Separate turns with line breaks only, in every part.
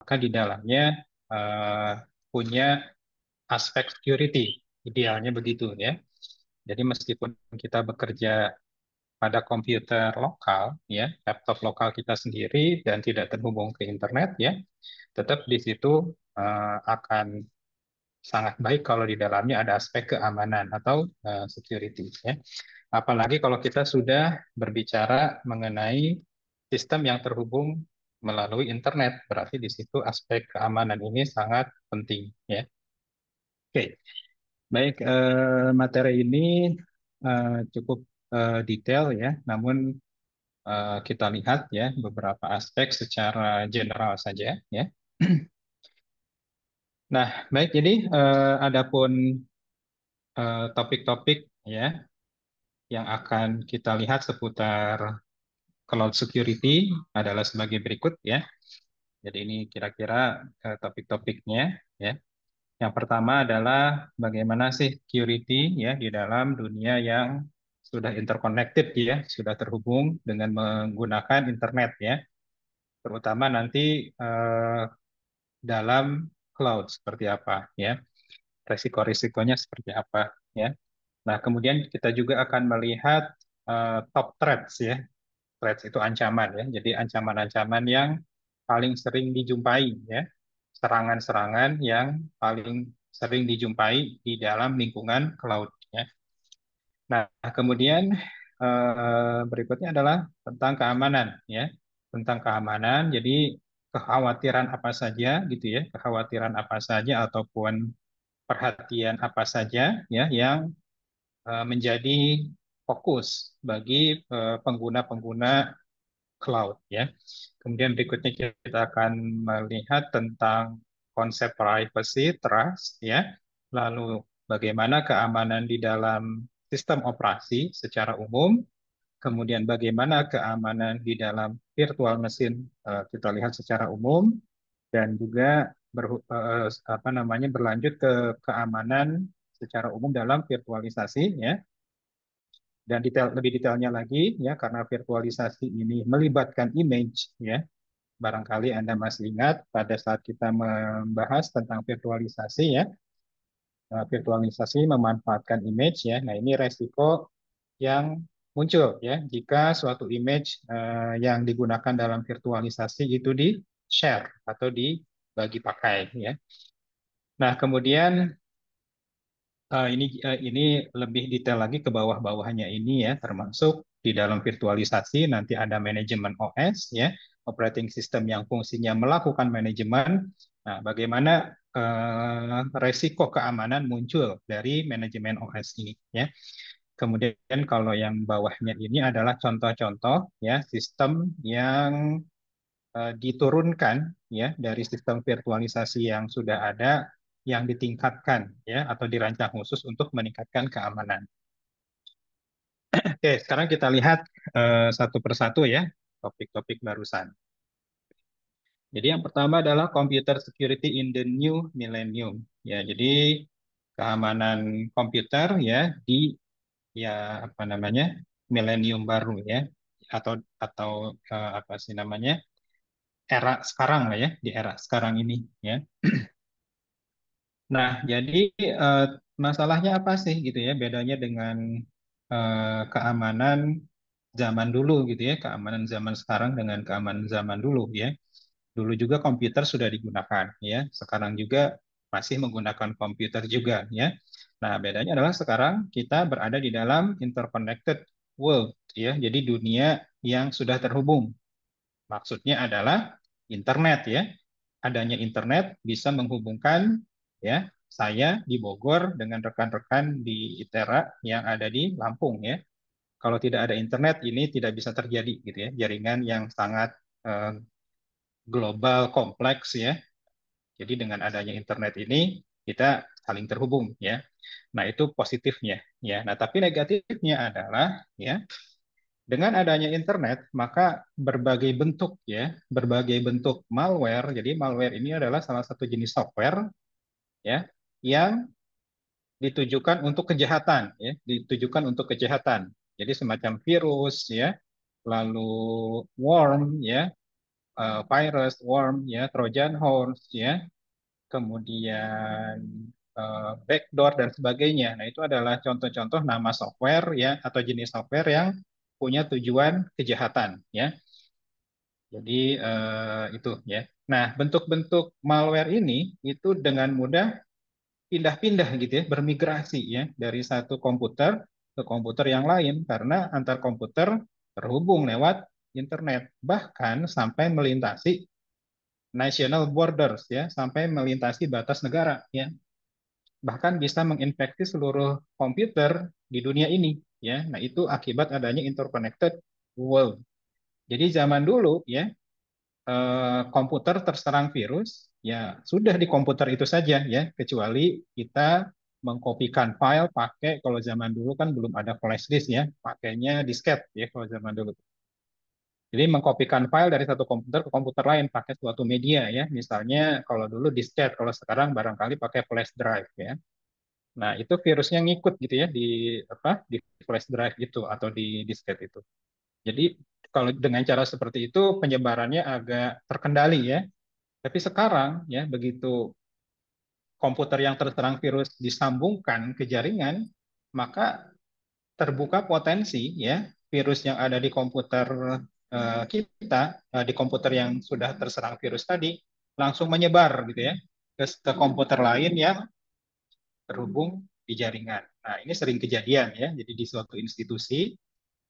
maka di dalamnya eh, punya aspek security. Idealnya begitu ya. Jadi meskipun kita bekerja pada komputer lokal, ya, laptop lokal kita sendiri dan tidak terhubung ke internet, ya, tetap di situ akan sangat baik kalau di dalamnya ada aspek keamanan atau security, ya. Apalagi kalau kita sudah berbicara mengenai sistem yang terhubung melalui internet, berarti di situ aspek keamanan ini sangat penting, ya. Oke, baik, materi ini cukup detail ya, namun kita lihat ya beberapa aspek secara general saja ya. Nah, baik, jadi adapun topik-topik ya yang akan kita lihat seputar cloud security adalah sebagai berikut ya. Jadi ini kira-kira topik-topiknya ya. Yang pertama adalah bagaimana sih security ya di dalam dunia yang sudah interconnected ya, sudah terhubung dengan menggunakan internet ya, terutama nanti dalam cloud seperti apa ya, resiko-risikonya seperti apa ya. Nah, kemudian kita juga akan melihat top threats ya. Threats itu ancaman ya. Jadi ancaman-ancaman yang paling sering dijumpai ya. Serangan-serangan yang paling sering dijumpai di dalam lingkungan cloud ya. Nah, kemudian berikutnya adalah tentang keamanan ya. Tentang keamanan. Jadi kekhawatiran apa saja gitu ya, kekhawatiran apa saja ataupun perhatian apa saja ya yang menjadi fokus bagi pengguna-pengguna cloud ya. Kemudian berikutnya kita akan melihat tentang konsep privacy, trust ya. Lalu bagaimana keamanan di dalam sistem operasi secara umum, kemudian bagaimana keamanan di dalam virtual machine kita lihat secara umum, dan juga apa namanya berlanjut ke keamanan secara umum dalam virtualisasi ya. Dan lebih detailnya lagi ya, karena virtualisasi ini melibatkan image ya. Barangkali Anda masih ingat pada saat kita membahas tentang virtualisasi ya. Virtualisasi memanfaatkan image ya. Nah, ini resiko yang muncul ya jika suatu image yang digunakan dalam virtualisasi itu di-share atau dibagi pakai ya. Nah, kemudian ini lebih detail lagi ke bawah-bawahnya ini ya, termasuk di dalam virtualisasi nanti ada manajemen OS ya, operating system yang fungsinya melakukan manajemen. Nah, bagaimana resiko keamanan muncul dari manajemen OS ini ya. Kemudian kalau yang bawahnya ini adalah contoh-contoh ya sistem yang diturunkan ya dari sistem virtualisasi yang sudah ada yang ditingkatkan ya atau dirancang khusus untuk meningkatkan keamanan. Oke, sekarang kita lihat satu persatu ya topik-topik barusan. Jadi yang pertama adalah computer security in the new millennium. Ya, jadi keamanan komputer ya di ya apa namanya milenium baru ya atau apa sih namanya era sekarang lah ya di era sekarang ini ya. Nah, jadi eh, masalahnya apa sih gitu ya? Bedanya dengan keamanan zaman dulu gitu ya, keamanan zaman sekarang dengan keamanan zaman dulu ya. Dulu juga komputer sudah digunakan ya, sekarang juga masih menggunakan komputer juga ya. Nah, bedanya adalah sekarang kita berada di dalam interconnected world ya. Jadi dunia yang sudah terhubung. Maksudnya adalah internet ya. Adanya internet bisa menghubungkan ya saya di Bogor dengan rekan-rekan di ITERA yang ada di Lampung ya. Kalau tidak ada internet ini tidak bisa terjadi gitu ya. Jaringan yang sangat eh, global kompleks ya. Jadi dengan adanya internet ini kita saling terhubung ya. Nah, itu positifnya ya. Nah, tapi negatifnya adalah ya dengan adanya internet, maka berbagai bentuk ya, berbagai bentuk malware. Jadi malware ini adalah salah satu jenis software ya yang ditujukan untuk kejahatan ya, ditujukan untuk kejahatan. Jadi semacam virus ya, lalu worm ya, virus, worm, ya, Trojan horse, ya, kemudian backdoor dan sebagainya. Nah, itu adalah contoh-contoh nama software ya atau jenis software yang punya tujuan kejahatan ya. Jadi itu ya. Nah, bentuk-bentuk malware ini itu dengan mudah pindah-pindah gitu ya, bermigrasi ya dari satu komputer ke komputer yang lain karena antar komputer terhubung lewat internet, bahkan sampai melintasi national borders ya, sampai melintasi batas negara ya. Bahkan bisa menginfeksi seluruh komputer di dunia ini ya. Nah, itu akibat adanya interconnected world. Jadi zaman dulu ya, komputer terserang virus, ya sudah di komputer itu saja ya, kecuali kita mengkopikan file pakai, kalau zaman dulu kan belum ada flash disk ya, pakainya disket ya kalau zaman dulu. Jadi mengkopikan file dari satu komputer ke komputer lain pakai suatu media ya, misalnya kalau dulu disket, kalau sekarang barangkali pakai flash drive ya. Nah, itu virusnya ngikut gitu ya di apa, di flash drive gitu atau di disket itu. Jadi kalau dengan cara seperti itu penyebarannya agak terkendali ya. Tapi sekarang ya begitu komputer yang terserang virus disambungkan ke jaringan, maka terbuka potensi ya virus yang ada di komputer kita, di komputer yang sudah terserang virus tadi langsung menyebar gitu ya ke komputer lain yang terhubung di jaringan. Nah, ini sering kejadian ya. Jadi di suatu institusi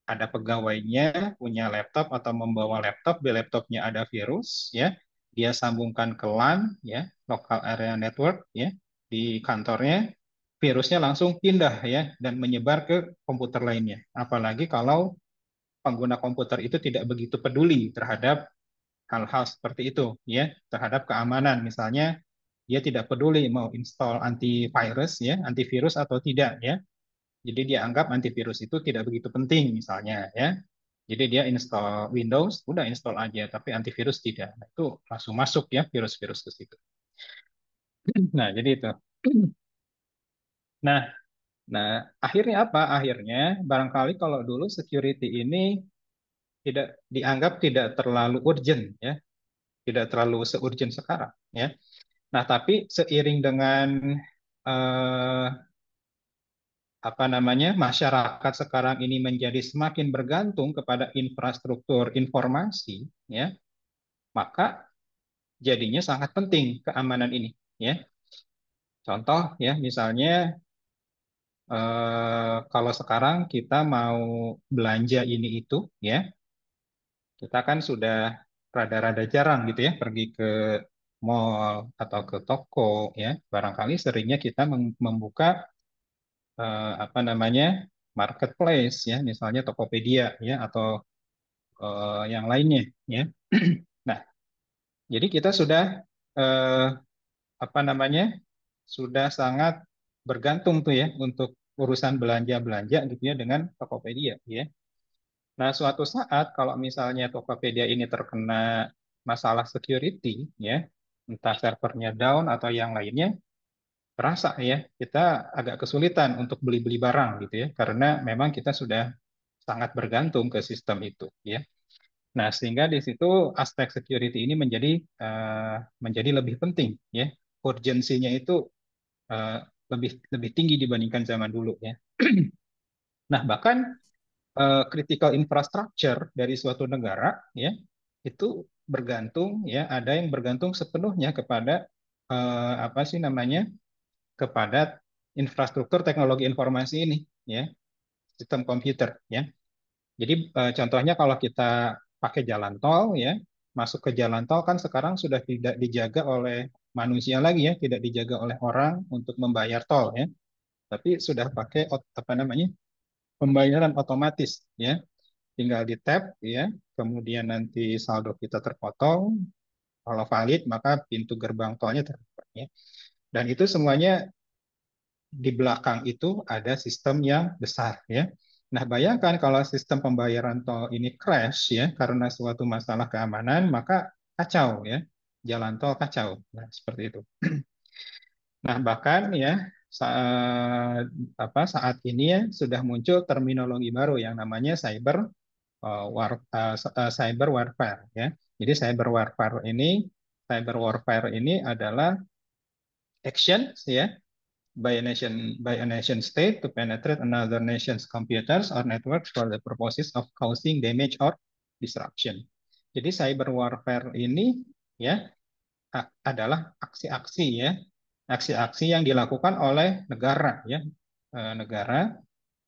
ada pegawainya punya laptop atau membawa laptop, di laptopnya ada virus ya. Dia sambungkan ke LAN ya, local area network ya, di kantornya, virusnya langsung pindah ya dan menyebar ke komputer lainnya. Apalagi kalau pengguna komputer itu tidak begitu peduli terhadap hal-hal seperti itu ya, terhadap keamanan misalnya dia tidak peduli mau install antivirus ya, antivirus atau tidak ya. Jadi dia anggap antivirus itu tidak begitu penting misalnya ya. Jadi dia install Windows, udah install aja, tapi antivirus tidak. Nah, itu langsung masuk ya virus-virus ke situ. Nah, jadi itu. Nah, nah akhirnya apa? Akhirnya barangkali kalau dulu security ini tidak dianggap tidak terlalu urgent ya, tidak terlalu se-urgent sekarang ya. Nah, tapi seiring dengan eh, apa namanya masyarakat sekarang ini menjadi semakin bergantung kepada infrastruktur informasi ya, maka jadinya sangat penting keamanan ini ya. Contoh ya misalnya kalau sekarang kita mau belanja ini itu ya, kita kan sudah rada-rada jarang gitu ya pergi ke mall atau ke toko ya. Barangkali seringnya kita membuka apa namanya marketplace ya, misalnya Tokopedia ya atau yang lainnya ya. Nah, jadi kita sudah eh, apa namanya sudah sangat bergantung tuh ya untuk urusan belanja-belanja gitu ya dengan Tokopedia ya. Nah, suatu saat kalau misalnya Tokopedia ini terkena masalah security ya, entah servernya down atau yang lainnya, terasa ya kita agak kesulitan untuk beli-beli barang gitu ya karena memang kita sudah sangat bergantung ke sistem itu ya. Nah, sehingga di situ aspek security ini menjadi lebih penting ya. Urgensinya itu eh, lebih lebih tinggi dibandingkan zaman dulu ya. Nah, bahkan critical infrastructure dari suatu negara ya itu bergantung ya ada yang bergantung sepenuhnya kepada apa sih namanya kepada infrastruktur teknologi informasi ini ya, sistem komputer ya. Jadi contohnya kalau kita pakai jalan tol ya, masuk ke jalan tol kan sekarang sudah tidak dijaga oleh manusia lagi ya, tidak dijaga oleh orang untuk membayar tol ya, tapi sudah pakai apa namanya pembayaran otomatis ya, tinggal di tap ya, kemudian nanti saldo kita terpotong, kalau valid maka pintu gerbang tolnya terbuka ya. Dan itu semuanya di belakang itu ada sistem yang besar ya. Nah, bayangkan kalau sistem pembayaran tol ini crash ya karena suatu masalah keamanan, maka kacau ya. Jalan tol kacau. Nah, seperti itu. Nah, bahkan ya saat saat ini ya sudah muncul terminologi baru yang namanya cyber cyber warfare ya. Jadi cyber warfare ini adalah action ya by a nation state to penetrate another nation's computers or networks for the purposes of causing damage or disruption. Jadi cyber warfare ini ya adalah aksi-aksi ya, aksi-aksi yang dilakukan oleh negara ya, negara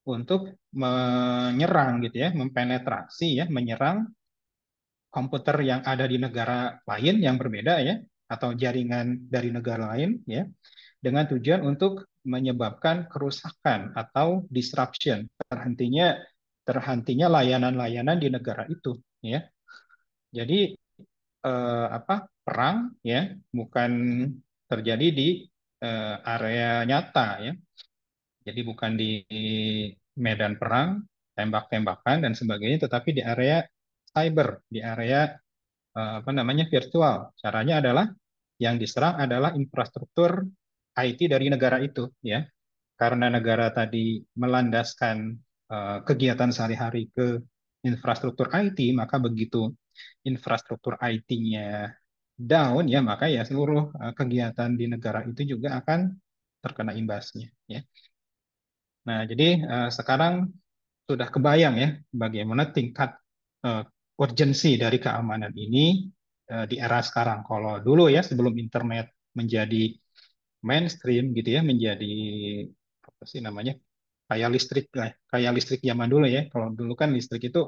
untuk menyerang gitu ya, mempenetrasi ya, menyerang komputer yang ada di negara lain yang berbeda ya, atau jaringan dari negara lain ya, dengan tujuan untuk menyebabkan kerusakan atau disruption, terhentinya layanan-layanan di negara itu ya. Jadi perang ya bukan terjadi di area nyata ya. Jadi bukan di medan perang, tembak-tembakan dan sebagainya, tetapi di area cyber, di area virtual. Caranya adalah yang diserang adalah infrastruktur IT dari negara itu ya. Karena negara tadi melandaskan kegiatan sehari-hari ke infrastruktur IT, maka begitu infrastruktur IT-nya down ya, maka ya seluruh kegiatan di negara itu juga akan terkena imbasnya ya. Nah, jadi sekarang sudah kebayang ya bagaimana tingkat uh, urgensi dari keamanan ini di era sekarang. Kalau dulu ya sebelum internet menjadi mainstream gitu ya, menjadi apa sih namanya, kayak listrik lah, kayak listrik zaman dulu ya. Kalau dulu kan listrik itu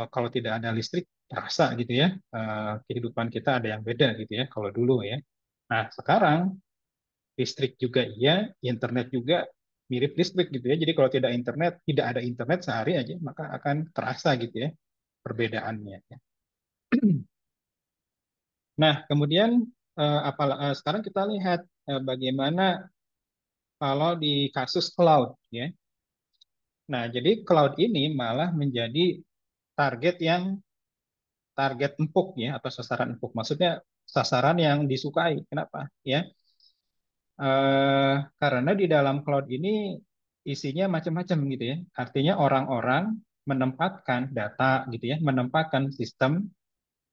kalau tidak ada listrik terasa gitu ya, kehidupan kita ada yang beda gitu ya kalau dulu ya. Nah sekarang listrik juga iya, internet juga mirip listrik gitu ya. Jadi kalau tidak ada internet sehari aja, maka akan terasa gitu ya perbedaannya. Ya. Nah, kemudian sekarang kita lihat bagaimana kalau di kasus cloud ya. Nah, jadi cloud ini malah menjadi target yang target empuk ya, atau sasaran empuk. Maksudnya sasaran yang disukai. Kenapa? Ya, karena di dalam cloud ini isinya macam-macam gitu ya. Artinya orang-orang menempatkan data gitu ya, menempatkan sistem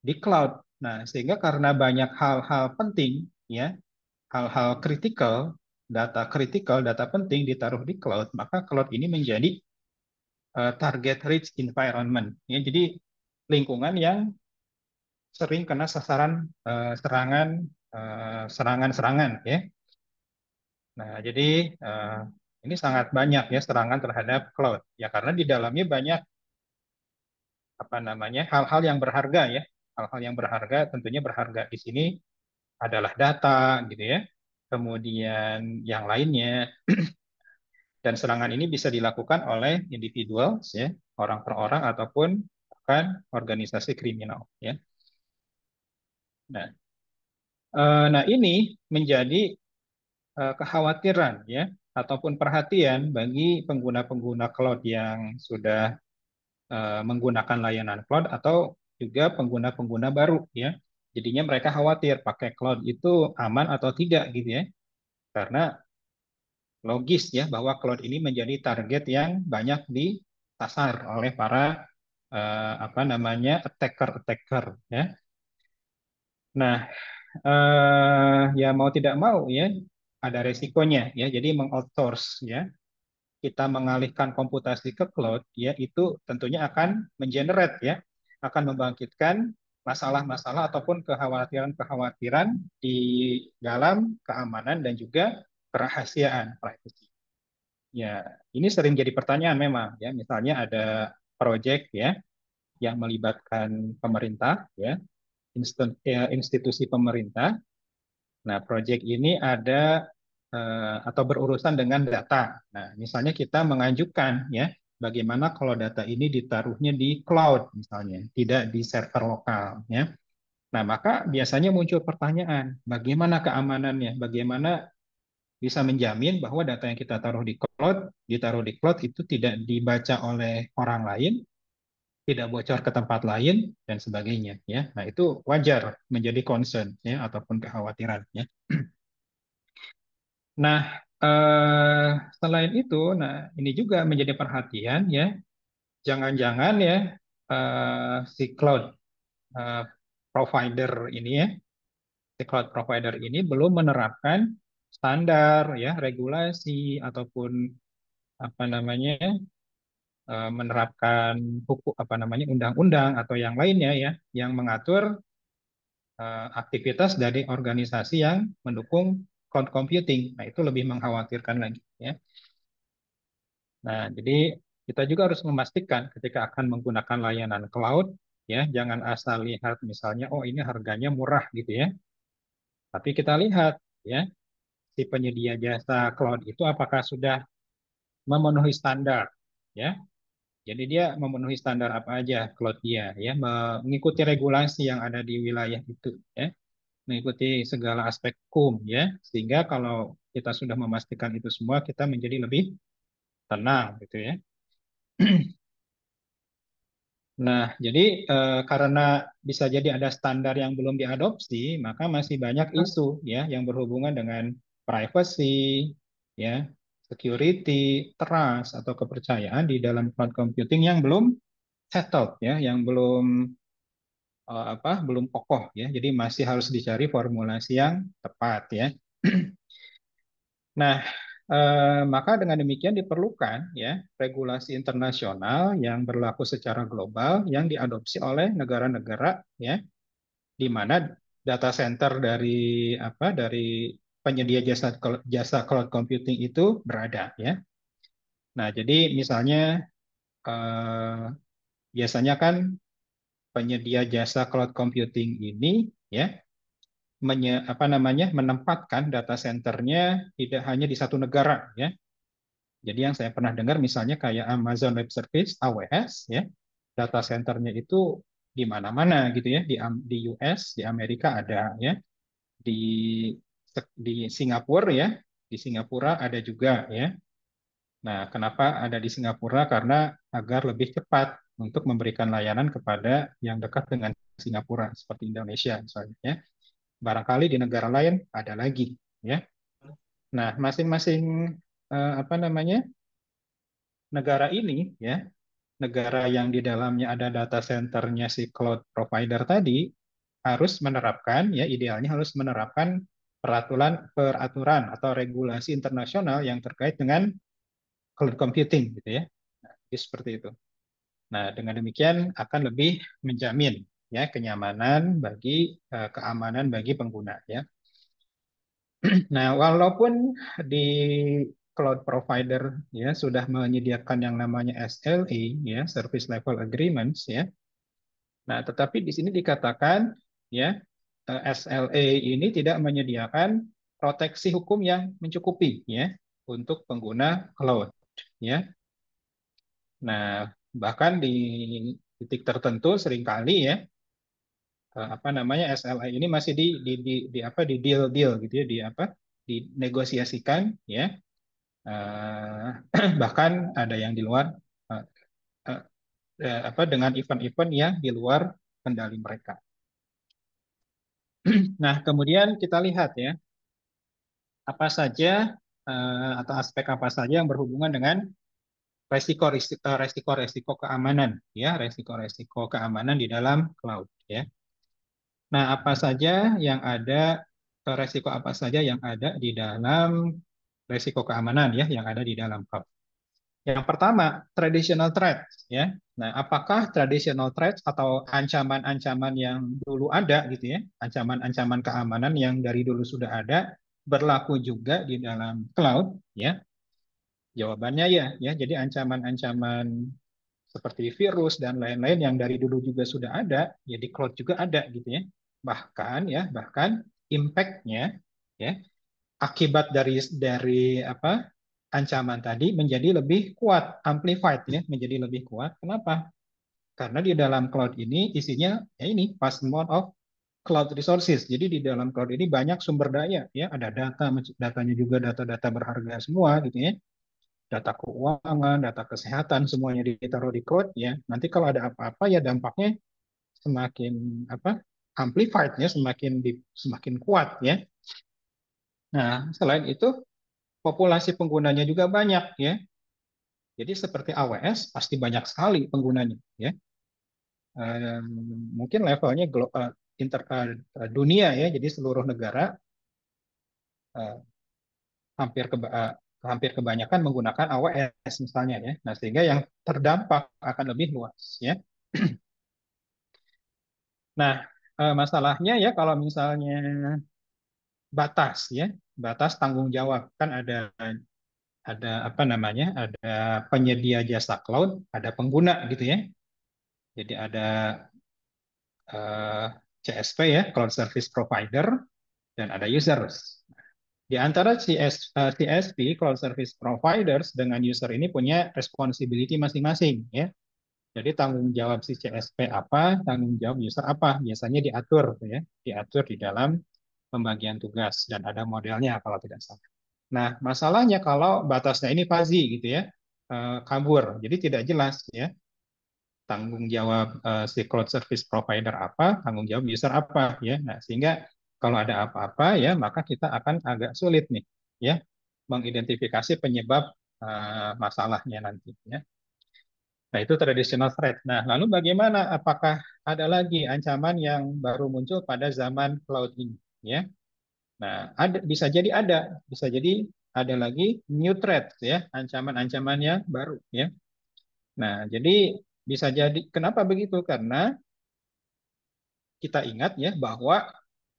di cloud. Nah, sehingga karena banyak hal-hal penting ya, hal-hal kritikal, data penting ditaruh di cloud, maka cloud ini menjadi target rich environment ya. Jadi lingkungan yang sering kena sasaran serangan-serangan ya. Nah, jadi eh, ini sangat banyak ya serangan terhadap cloud ya karena di dalamnya banyak apa namanya hal-hal yang berharga ya. Hal-hal yang berharga tentunya berharga di sini adalah data gitu ya. Kemudian yang lainnya dan serangan ini bisa dilakukan oleh individual ya, orang per orang ataupun bahkan organisasi kriminal ya. Nah, nah ini menjadi kekhawatiran ya ataupun perhatian bagi pengguna-pengguna cloud yang sudah menggunakan layanan cloud atau juga pengguna-pengguna baru ya. Jadinya mereka khawatir pakai cloud itu aman atau tidak gitu ya. Karena logis ya bahwa cloud ini menjadi target yang banyak disasar oleh para apa namanya attacker-attacker ya. Nah, ya mau tidak mau ya ada resikonya ya. Jadi mengoutsource ya, kita mengalihkan komputasi ke cloud ya itu tentunya akan mengenerate ya, akan membangkitkan masalah-masalah ataupun kekhawatiran-kekhawatiran di dalam keamanan dan juga kerahasiaan privacy. Ya, ini sering jadi pertanyaan memang ya. Misalnya ada proyek ya yang melibatkan pemerintah ya, institusi pemerintah. Nah, proyek ini ada atau berurusan dengan data. Nah, misalnya kita mengajukan ya, bagaimana kalau data ini ditaruhnya di cloud misalnya, tidak di server lokal ya. Nah, maka biasanya muncul pertanyaan, bagaimana keamanannya? Bagaimana bisa menjamin bahwa data yang kita ditaruh di cloud itu tidak dibaca oleh orang lain, tidak bocor ke tempat lain dan sebagainya ya. Nah, itu wajar menjadi concern ya ataupun kekhawatiran ya. Nah, selain itu, nah ini juga menjadi perhatian ya jangan-jangan ya si cloud eh, provider ini ya, si cloud provider ini belum menerapkan standar ya, regulasi ataupun apa namanya menerapkan hukum apa namanya undang-undang atau yang lainnya ya yang mengatur aktivitas dari organisasi yang mendukung cloud computing. Nah, itu lebih mengkhawatirkan lagi ya. Nah, jadi kita juga harus memastikan ketika akan menggunakan layanan cloud ya, jangan asal lihat misalnya oh ini harganya murah gitu ya. Tapi kita lihat ya, si penyedia jasa cloud itu apakah sudah memenuhi standar ya. Jadi dia memenuhi standar apa aja cloud dia ya, mengikuti regulasi yang ada di wilayah itu ya, mengikuti segala aspek hukum ya, sehingga kalau kita sudah memastikan itu semua kita menjadi lebih tenang gitu ya. Nah, jadi karena bisa jadi ada standar yang belum diadopsi, maka masih banyak isu ya yang berhubungan dengan privacy, ya, security, trust atau kepercayaan di dalam cloud computing yang belum settled ya, yang belum belum kokoh ya. Jadi masih harus dicari formulasi yang tepat ya. Nah, maka dengan demikian diperlukan ya regulasi internasional yang berlaku secara global yang diadopsi oleh negara-negara ya di mana data center dari penyedia jasa cloud computing itu berada ya. Nah, jadi misalnya eh, biasanya kan penyedia jasa cloud computing ini ya menempatkan data centernya tidak hanya di satu negara ya. Jadi yang saya pernah dengar misalnya kayak Amazon Web Service AWS ya, data centernya itu di mana-mana gitu ya, di US, di Amerika ada ya, di di Singapura ya, di Singapura ada juga ya. Nah, kenapa ada di Singapura? Karena agar lebih cepat untuk memberikan layanan kepada yang dekat dengan Singapura seperti Indonesia misalnya ya. Barangkali di negara lain ada lagi ya. Nah, masing-masing apa namanya negara ini ya, negara yang di dalamnya ada data centernya si cloud provider tadi harus menerapkan ya idealnya harus menerapkan peraturan peraturan atau regulasi internasional yang terkait dengan cloud computing gitu ya. Nah, jadi seperti itu. Nah, dengan demikian akan lebih menjamin ya kenyamanan bagi keamanan bagi pengguna ya. Nah, walaupun di cloud provider ya sudah menyediakan yang namanya SLA ya, Service Level Agreements ya. Nah, tetapi di sini dikatakan ya SLA ini tidak menyediakan proteksi hukum yang mencukupi ya untuk pengguna cloud ya. Nah, bahkan di titik tertentu seringkali ya SLA ini masih di deal gitu ya, dinegosiasikan ya. Bahkan ada yang di luar eh, eh, dengan event-event yang di luar kendali mereka. Nah, kemudian kita lihat ya, apa saja atau aspek apa saja yang berhubungan dengan resiko-resiko keamanan ya, resiko-resiko keamanan di dalam cloud ya. Nah, apa saja yang ada resiko apa saja yang ada di dalam resiko keamanan ya yang ada di dalam cloud. Yang pertama, traditional threat ya. Nah, apakah traditional threat atau ancaman-ancaman yang dulu ada gitu ya, ancaman-ancaman keamanan yang dari dulu sudah ada berlaku juga di dalam cloud ya? Jawabannya ya, ya. Jadi ancaman-ancaman seperti virus dan lain-lain yang dari dulu juga sudah ada, ya di cloud juga ada gitu ya. Bahkan impact-nya ya, akibat dari ancaman tadi menjadi lebih kuat, amplified ya, menjadi lebih kuat. Kenapa? Karena di dalam cloud ini isinya ya ini vast amount of cloud resources. Jadi di dalam cloud ini banyak sumber daya ya, ada datanya juga data-data berharga semua gitu ya. Data keuangan, data kesehatan semuanya ditaruh di cloud ya. Nanti kalau ada apa-apa ya dampaknya semakin amplified ya, semakin kuat ya. Nah, selain itu populasi penggunanya juga banyak ya. Jadi seperti AWS pasti banyak sekali penggunanya, ya. Eh, Mungkin levelnya dunia ya, jadi seluruh negara eh, hampir hampir kebanyakan menggunakan AWS misalnya ya. Nah, sehingga yang terdampak akan lebih luas ya. Nah, masalahnya ya kalau misalnya batas ya, batas tanggung jawab kan ada apa namanya? Ada penyedia jasa cloud, ada pengguna gitu ya. Jadi ada eh, CSP ya, Cloud Service Provider, dan ada users. Di antara CSP, Cloud Service Providers, dengan user ini punya responsibility masing-masing ya. Jadi tanggung jawab si CSP apa, tanggung jawab user apa, biasanya diatur ya, diatur di dalam pembagian tugas dan ada modelnya kalau tidak salah. Nah, masalahnya kalau batasnya ini fuzzy gitu ya, kabur, jadi tidak jelas ya tanggung jawab si cloud service provider apa, tanggung jawab user apa ya. Nah, sehingga kalau ada apa-apa ya, maka kita akan agak sulit nih ya mengidentifikasi penyebab masalahnya nanti ya. Nah, itu traditional threat. Nah, lalu bagaimana? Apakah ada lagi ancaman yang baru muncul pada zaman cloud ini ya? Nah, bisa jadi ada lagi new threat ya, ancaman-ancaman yang baru ya. Nah, jadi bisa jadi kenapa begitu? Karena kita ingat ya bahwa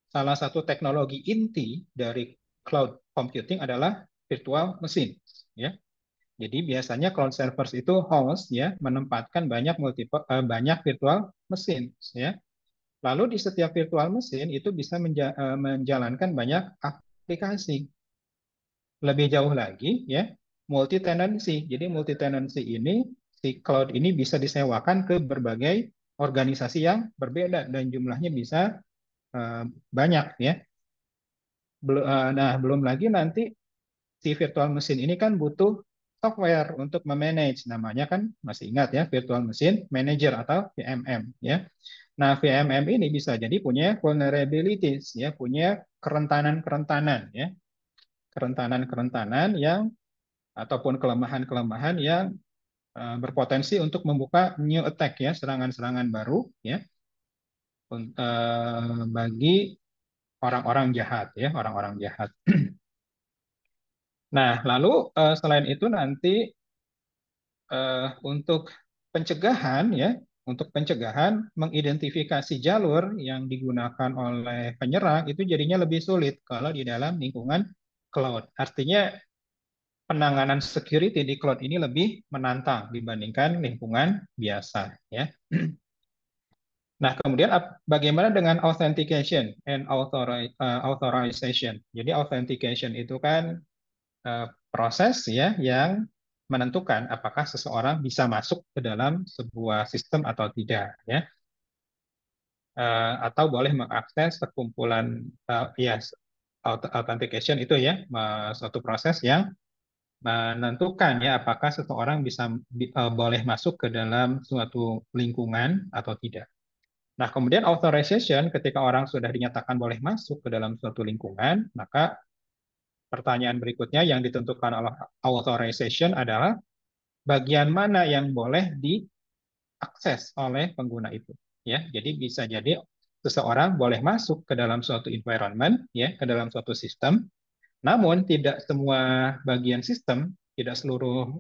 salah satu teknologi inti dari cloud computing adalah virtual machine ya. Jadi biasanya cloud servers itu host ya menempatkan banyak virtual machine ya. Lalu di setiap virtual machine itu bisa menjalankan banyak aplikasi. Lebih jauh lagi ya, multi tenancy. Jadi multi tenancy ini si cloud ini bisa disewakan ke berbagai organisasi yang berbeda dan jumlahnya bisa eh, banyak ya. Nah, belum lagi nanti si virtual machine ini kan butuh software untuk memanage. Namanya kan masih ingat ya, Virtual Machine Manager atau VMM ya. Nah, VMM ini bisa jadi punya vulnerabilities ya, punya kerentanan-kerentanan ya, kerentanan-kerentanan yang ataupun kelemahan-kelemahan yang berpotensi untuk membuka new attack ya, serangan-serangan baru ya bagi orang-orang jahat ya, orang-orang jahat. Nah, lalu selain itu nanti untuk pencegahan ya, untuk pencegahan mengidentifikasi jalur yang digunakan oleh penyerang itu jadinya lebih sulit kalau di dalam lingkungan cloud. Artinya penanganan security di cloud ini lebih menantang dibandingkan lingkungan biasa ya. Nah, kemudian bagaimana dengan authentication and authorization? Jadi authentication itu kan proses ya yang menentukan apakah seseorang bisa masuk ke dalam sebuah sistem atau tidak ya. Atau boleh mengakses sekumpulan ya authentication itu ya suatu proses yang menentukan ya apakah seseorang bisa boleh masuk ke dalam suatu lingkungan atau tidak. Nah, kemudian authorization ketika orang sudah dinyatakan boleh masuk ke dalam suatu lingkungan, maka pertanyaan berikutnya yang ditentukan oleh authorization adalah bagian mana yang boleh diakses oleh pengguna itu. Ya, jadi bisa jadi seseorang boleh masuk ke dalam suatu environment, ya, ke dalam suatu sistem, namun tidak semua bagian sistem, tidak seluruh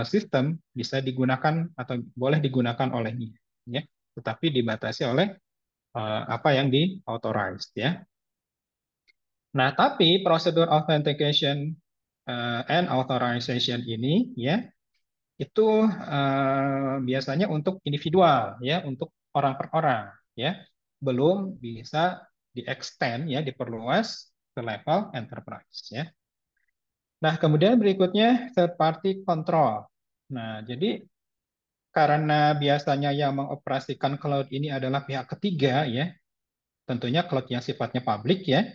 sistem bisa digunakan atau boleh digunakan olehnya, ya, tetapi dibatasi oleh apa yang di authorized, ya. Nah, tapi prosedur authentication and authorization ini, ya, itu biasanya untuk individual ya, untuk orang per orang ya. Belum bisa di-extend ya, diperluas ke level enterprise ya. Nah, kemudian berikutnya third party control. Nah, jadi karena biasanya yang mengoperasikan cloud ini adalah pihak ketiga ya, tentunya cloud yang sifatnya publik ya.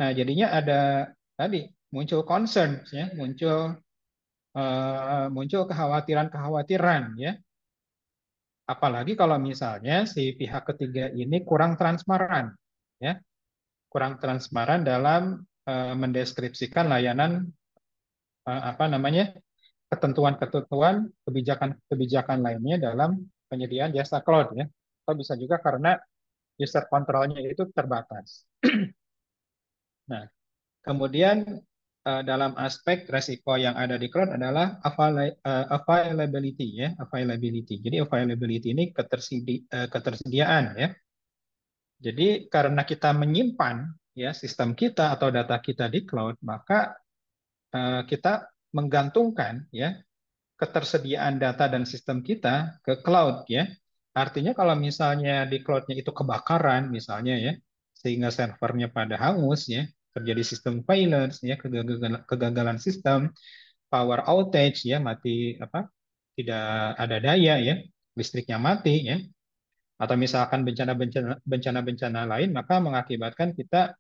Nah, jadinya ada tadi muncul concern ya, muncul kekhawatiran-kekhawatiran ya. Apalagi kalau misalnya si pihak ketiga ini kurang transparan, ya, kurang transparan dalam mendeskripsikan layanan apa namanya ketentuan-ketentuan kebijakan-kebijakan lainnya dalam penyediaan jasa cloud ya. Atau bisa juga karena user control-nya itu terbatas. Nah, kemudian dalam aspek resiko yang ada di cloud adalah availability ya, availability. Jadi availability ini ketersediaan ya. Jadi karena kita menyimpan ya sistem kita atau data kita di cloud, maka kita menggantungkan ya ketersediaan data dan sistem kita ke cloud ya. Artinya kalau misalnya di cloud-nya itu kebakaran misalnya ya, sehingga servernya pada hangus ya, terjadi sistem failures ya, kegagalan sistem, power outage ya, mati apa? Tidak ada daya ya, listriknya mati ya, atau misalkan bencana-bencana lain maka mengakibatkan kita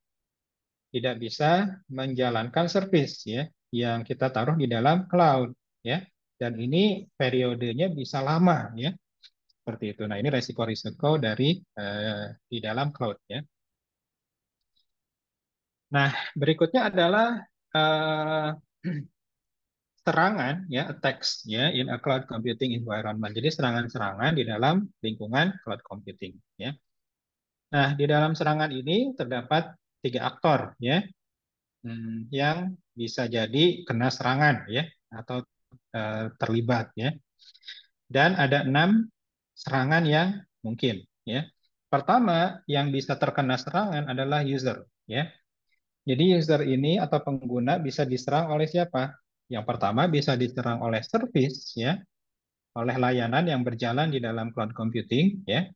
tidak bisa menjalankan service ya yang kita taruh di dalam cloud ya. Dan ini periodenya bisa lama ya, seperti itu. Nah, ini resiko-risiko dari di dalam cloud ya. Nah, berikutnya adalah eh, serangan ya, attacks ya in a cloud computing environment. Jadi serangan-serangan di dalam lingkungan cloud computing ya. Nah, di dalam serangan ini terdapat tiga aktor ya, yang bisa jadi kena serangan ya atau terlibat ya. Dan ada 6 serangan yang mungkin ya. Pertama, yang bisa terkena serangan adalah user ya. Jadi user ini atau pengguna bisa diserang oleh siapa? Yang pertama bisa diserang oleh service ya, oleh layanan yang berjalan di dalam cloud computing ya.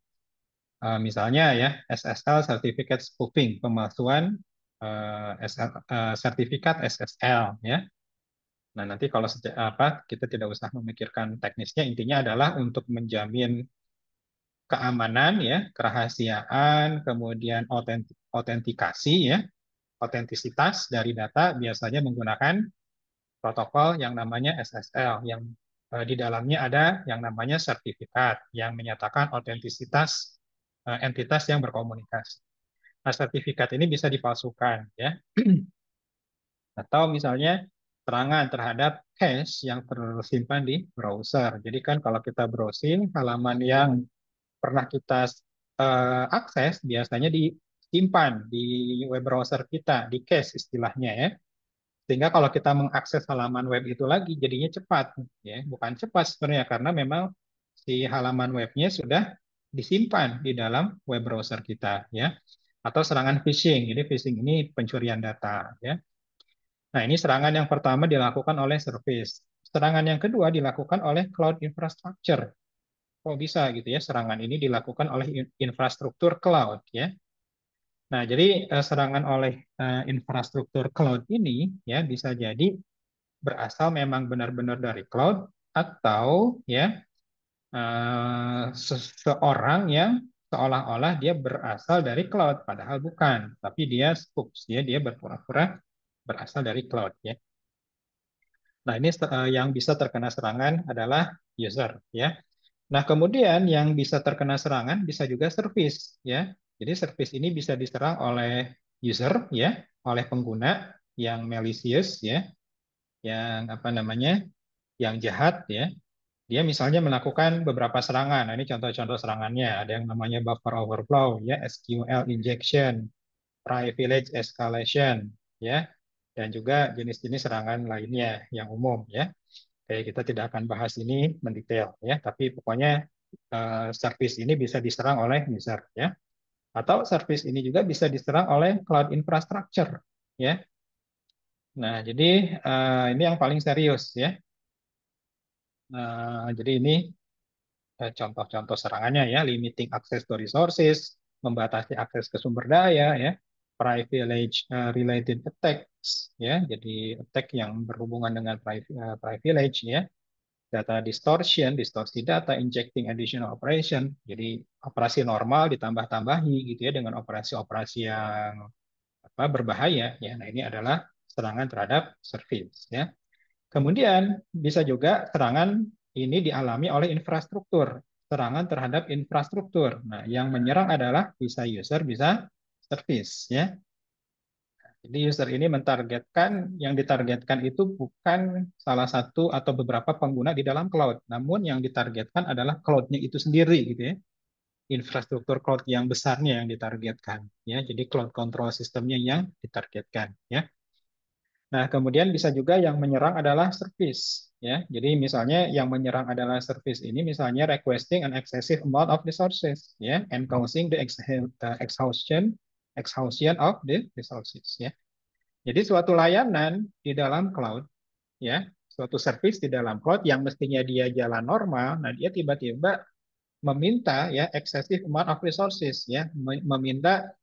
Misalnya ya SSL certificate spoofing, pemalsuan sertifikat SSL ya. Nah, nanti kalau kita tidak usah memikirkan teknisnya, intinya adalah untuk menjamin keamanan ya, kerahasiaan, kemudian autentikasi ya, otentisitas dari data biasanya menggunakan protokol yang namanya SSL yang di dalamnya ada yang namanya sertifikat yang menyatakan otentisitas entitas yang berkomunikasi. Nah, sertifikat ini bisa dipalsukan ya. Atau misalnya serangan terhadap cache yang tersimpan di browser. Jadi kan kalau kita browsing halaman yang pernah kita akses biasanya disimpan di web browser kita, di cache istilahnya ya. Sehingga kalau kita mengakses halaman web itu lagi jadinya cepat ya. Bukan cepat sebenarnya karena memang si halaman webnya sudah disimpan di dalam web browser kita ya. Atau serangan phishing. Jadi phishing ini pencurian data ya. Nah, ini serangan yang pertama dilakukan oleh service. Serangan yang kedua dilakukan oleh cloud infrastructure. Kok bisa gitu ya? Serangan ini dilakukan oleh infrastruktur cloud ya. Nah, jadi serangan oleh infrastruktur cloud ini ya bisa jadi berasal memang benar-benar dari cloud atau ya seseorang yang seolah-olah dia berasal dari cloud padahal bukan, tapi dia spooks ya, dia berpura-pura berasal dari cloud ya. Nah, ini yang bisa terkena serangan adalah user ya. Nah, kemudian yang bisa terkena serangan bisa juga service ya. Jadi service ini bisa diserang oleh user ya, oleh pengguna yang malicious ya, yang apa namanya? Yang jahat ya. Dia misalnya melakukan beberapa serangan. Nah, ini contoh-contoh serangannya. Ada yang namanya buffer overflow ya, SQL injection, privilege escalation ya, dan juga jenis-jenis serangan lainnya yang umum ya. Oke, kita tidak akan bahas ini mendetail ya, tapi pokoknya service ini bisa diserang oleh user ya. Atau service ini juga bisa diserang oleh cloud infrastructure ya. Nah, jadi ini yang paling serius ya. Jadi ini contoh-contoh serangannya ya, limiting access to resources, membatasi akses ke sumber daya ya, privilege related attacks ya, jadi attack yang berhubungan dengan privilege ya, data distortion, distorsi data, injecting additional operation. Jadi operasi normal ditambah-tambahi gitu ya dengan operasi-operasi yang berbahaya ya. Nah, ini adalah serangan terhadap service ya. Kemudian bisa juga serangan ini dialami oleh infrastruktur, serangan terhadap infrastruktur. Nah, yang menyerang adalah bisa user, bisa service ya. Jadi user ini mentargetkan, yang ditargetkan itu bukan salah satu atau beberapa pengguna di dalam cloud, namun yang ditargetkan adalah cloud-nya itu sendiri gitu ya. Infrastruktur cloud yang besarnya yang ditargetkan ya. Jadi cloud control sistemnya yang ditargetkan ya. Nah, kemudian bisa juga yang menyerang adalah service ya. Jadi misalnya yang menyerang adalah service ini misalnya requesting an excessive amount of resources ya and causing the exhaustion of the resources ya. Jadi suatu layanan di dalam cloud ya, suatu service di dalam cloud yang mestinya dia jalan normal, nah dia tiba-tiba meminta ya excessive amount of resources ya, meminta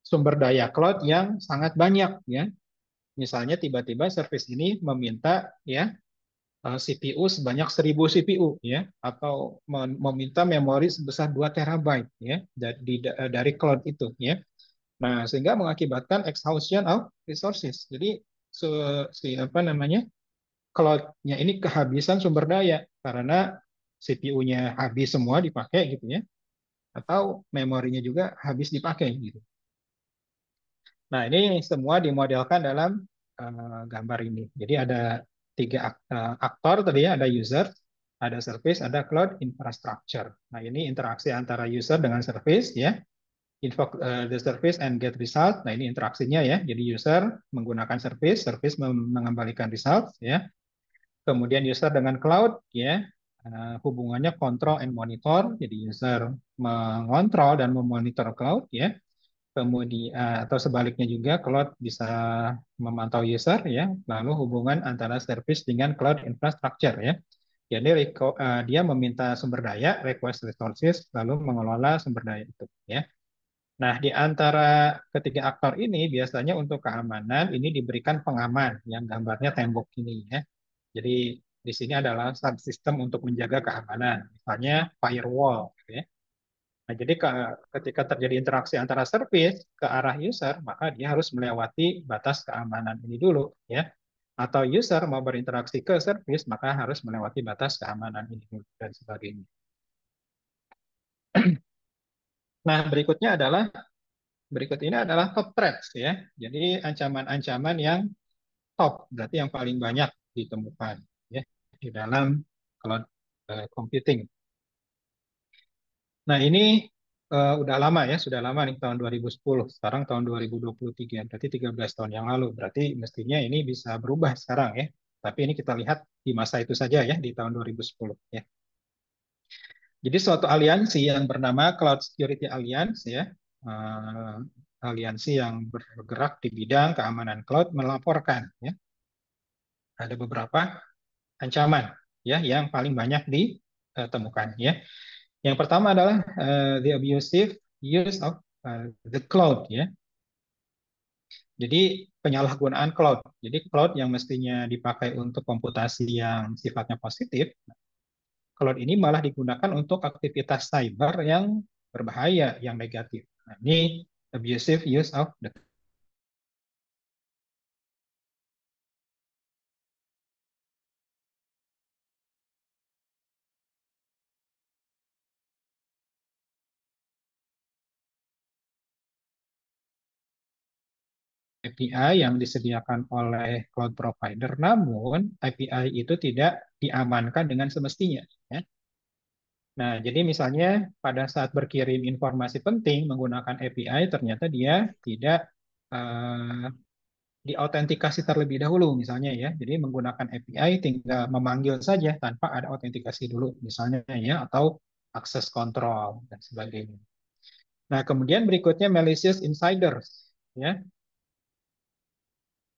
sumber daya cloud yang sangat banyak ya. Misalnya tiba-tiba service ini meminta ya CPU sebanyak 1000 CPU ya atau meminta memori sebesar 2 terabyte ya dari cloud itu ya. Nah, sehingga mengakibatkan exhaustion of resources. Jadi si apa namanya? Cloud-nya ini kehabisan sumber daya karena CPU-nya habis semua dipakai gitu ya atau memorinya juga habis dipakai gitu. Nah, ini semua dimodelkan dalam gambar ini. Jadi ada tiga aktor tadi ya, ada user, ada service, ada cloud infrastructure. Nah, ini interaksi antara user dengan service ya. Invoke the service and get result. Nah, ini interaksinya ya. Jadi user menggunakan service, service mengembalikan result ya. Kemudian user dengan cloud ya. Hubungannya control and monitor. Jadi user mengontrol dan memonitor cloud ya. Kemudian atau sebaliknya juga cloud bisa memantau user ya. Lalu hubungan antara service dengan cloud infrastructure ya. Jadi dia meminta sumber daya, request resources, lalu mengelola sumber daya itu ya. Nah, di antara ketiga aktor ini biasanya untuk keamanan ini diberikan pengaman yang gambarnya tembok ini ya. Jadi di sini adalah subsistem untuk menjaga keamanan, misalnya firewall gitu ya. Nah, jadi ketika terjadi interaksi antara service ke arah user, maka dia harus melewati batas keamanan ini dulu ya. Atau user mau berinteraksi ke service, maka harus melewati batas keamanan ini dulu dan sebagainya. Nah, berikut ini adalah top threats ya. Jadi ancaman-ancaman yang top, berarti yang paling banyak ditemukan ya di dalam cloud computing. Nah, ini udah lama ya, sudah lama nih tahun 2010. Sekarang tahun 2023, berarti 13 tahun yang lalu. Berarti mestinya ini bisa berubah sekarang ya. Tapi ini kita lihat di masa itu saja ya, di tahun 2010 ya. Jadi suatu aliansi yang bernama Cloud Security Alliance ya, aliansi yang bergerak di bidang keamanan cloud melaporkan ya, ada beberapa ancaman ya yang paling banyak ditemukan ya. Yang pertama adalah the abusive use of the cloud ya. Jadi penyalahgunaan cloud. Jadi cloud yang mestinya dipakai untuk komputasi yang sifatnya positif, cloud ini malah digunakan untuk aktivitas cyber yang berbahaya, yang negatif. Nah, ini abusive use of the API yang disediakan oleh cloud provider, namun API itu tidak diamankan dengan semestinya. Ya. Nah, jadi misalnya pada saat berkirim informasi penting menggunakan API, ternyata dia tidak diautentikasi terlebih dahulu, misalnya ya. Jadi menggunakan API tinggal memanggil saja tanpa ada autentikasi dulu, misalnya ya, atau akses kontrol dan sebagainya. Nah, kemudian berikutnya malicious insiders, ya.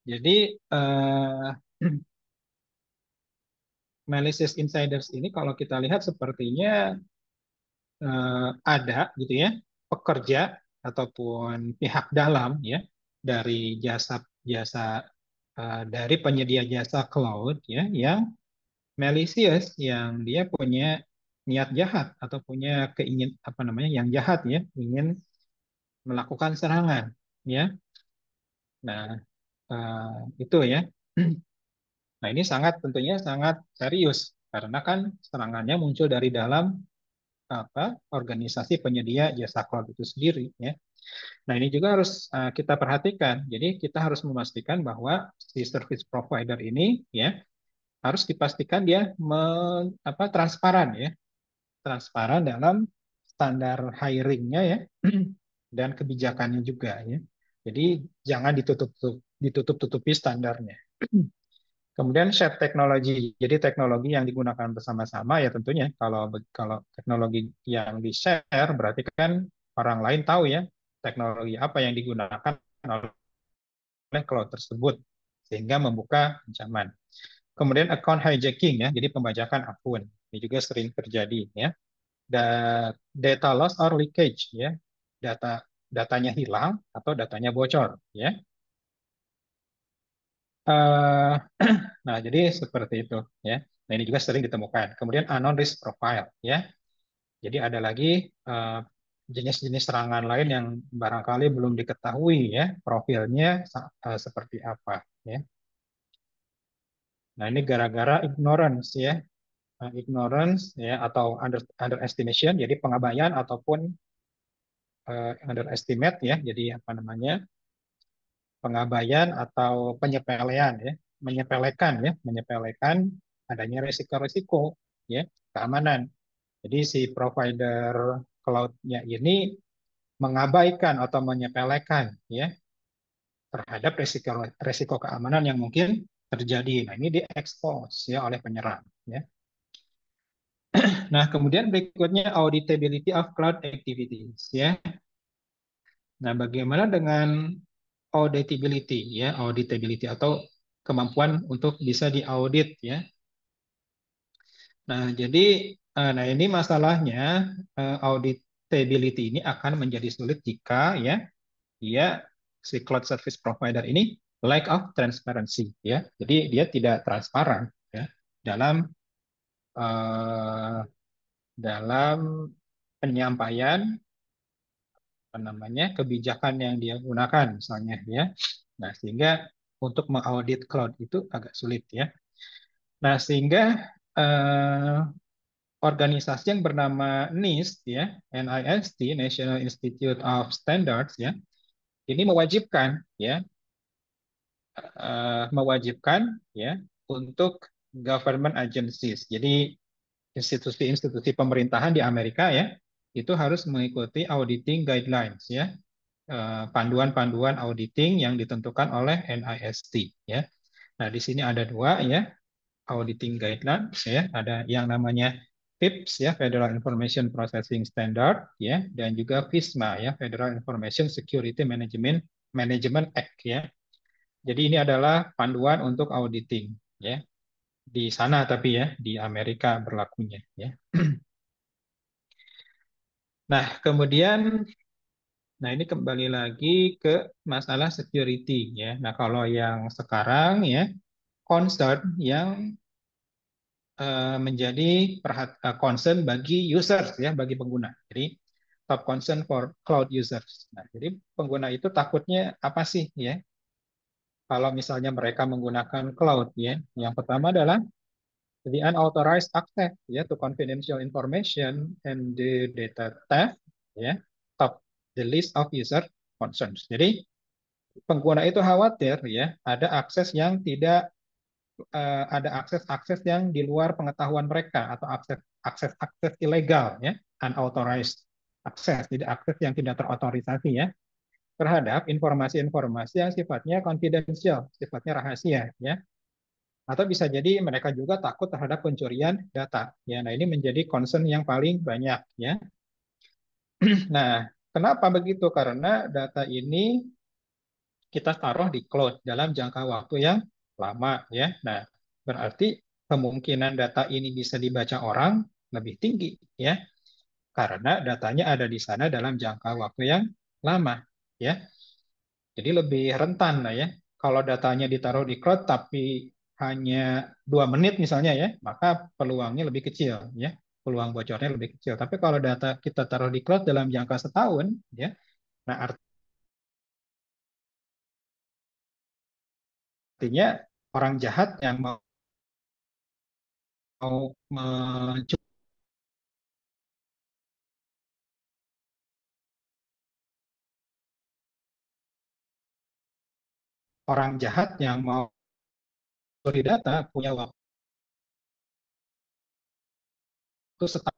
Jadi malicious insiders ini kalau kita lihat sepertinya ada gitu ya pekerja ataupun pihak dalam ya dari jasa jasa dari penyedia jasa cloud ya yang malicious yang dia punya niat jahat atau punya keingin apa namanya yang jahat ya ingin melakukan serangan ya. Nah, itu ya. Nah, ini sangat tentunya sangat serius karena kan serangannya muncul dari dalam apa organisasi penyedia jasa cloud itu sendiri ya. Nah, ini juga harus kita perhatikan. Jadi kita harus memastikan bahwa si service provider ini ya harus dipastikan dia transparan ya, transparan dalam standar hiringnya ya dan kebijakannya juga ya. Jadi jangan ditutup-tutupi standarnya. Kemudian share teknologi. Jadi teknologi yang digunakan bersama-sama ya tentunya kalau kalau teknologi yang di-share berarti kan orang lain tahu ya teknologi apa yang digunakan oleh cloud tersebut sehingga membuka ancaman. Kemudian account hijacking ya, jadi pembajakan akun. Ini juga sering terjadi ya. Data loss or leakage ya. Datanya hilang atau datanya bocor ya. Eh, nah, jadi seperti itu ya. Nah, ini juga sering ditemukan. Kemudian unknown risk profile ya. Jadi ada lagi eh, jenis-jenis serangan lain yang barangkali belum diketahui ya profilnya seperti apa ya. Nah, ini gara-gara ignorance ya. Ignorance ya atau underestimation, jadi pengabaian ataupun underestimate ya. Jadi apa namanya? Pengabaian atau penyepelean ya, menyepelekan adanya risiko-risiko ya, keamanan. Jadi si provider cloud-nya ini mengabaikan atau menyepelekan ya terhadap risiko keamanan yang mungkin terjadi. Nah, ini diekspos ya oleh penyerang ya. Nah, kemudian berikutnya auditability of cloud activities ya. Nah, bagaimana dengan auditability ya, auditability atau kemampuan untuk bisa diaudit ya. Nah, jadi nah ini masalahnya auditability ini akan menjadi sulit jika ya dia si cloud service provider ini lack of transparency ya. Jadi dia tidak transparan ya dalam eh, dalam penyampaian apa namanya kebijakan yang dia gunakan misalnya ya. Nah, sehingga untuk mengaudit cloud itu agak sulit ya. Nah, sehingga eh, organisasi yang bernama NIST ya, NIST National Institute of Standards ya, ini mewajibkan ya untuk government agencies. Jadi institusi-institusi pemerintahan di Amerika ya, itu harus mengikuti auditing guidelines ya, panduan-panduan auditing yang ditentukan oleh NIST ya. Nah, di sini ada dua ya, auditing guidelines ya, ada yang namanya FIPS ya, Federal Information Processing Standard ya, dan juga FISMA ya, Federal Information Security Management Act ya. Jadi ini adalah panduan untuk auditing ya. Di sana tapi ya, di Amerika berlakunya ya. Nah, kemudian ini kembali lagi ke masalah security ya. Nah, kalau yang sekarang ya concern yang menjadi concern bagi users ya, bagi pengguna. Jadi top concern for cloud users. Nah, jadi pengguna itu takutnya apa sih ya? Kalau misalnya mereka menggunakan cloud ya, yang pertama adalah the unauthorized access ya to confidential information and the data theft ya, top the list of user concerns. Jadi pengguna itu khawatir ya ada akses yang tidak ada akses-akses yang di luar pengetahuan mereka atau akses-akses ilegal ya, unauthorized akses, jadi akses yang tidak terotorisasi ya terhadap informasi-informasi yang sifatnya confidential, sifatnya rahasia ya. Atau bisa jadi mereka juga takut terhadap pencurian data ya. Nah, ini menjadi concern yang paling banyak ya. Nah, kenapa begitu? Karena data ini kita taruh di cloud dalam jangka waktu yang lama ya. Nah, berarti kemungkinan data ini bisa dibaca orang lebih tinggi ya, karena datanya ada di sana dalam jangka waktu yang lama ya. Jadi lebih rentan lah ya. Kalau datanya ditaruh di cloud tapi hanya 2 menit misalnya ya, maka peluangnya lebih kecil ya. Peluang bocornya lebih kecil. Tapi kalau data kita taruh di cloud dalam jangka setahun ya, nah artinya orang jahat yang mau mencuri orang jahat yang mau curi data punya waktu setahun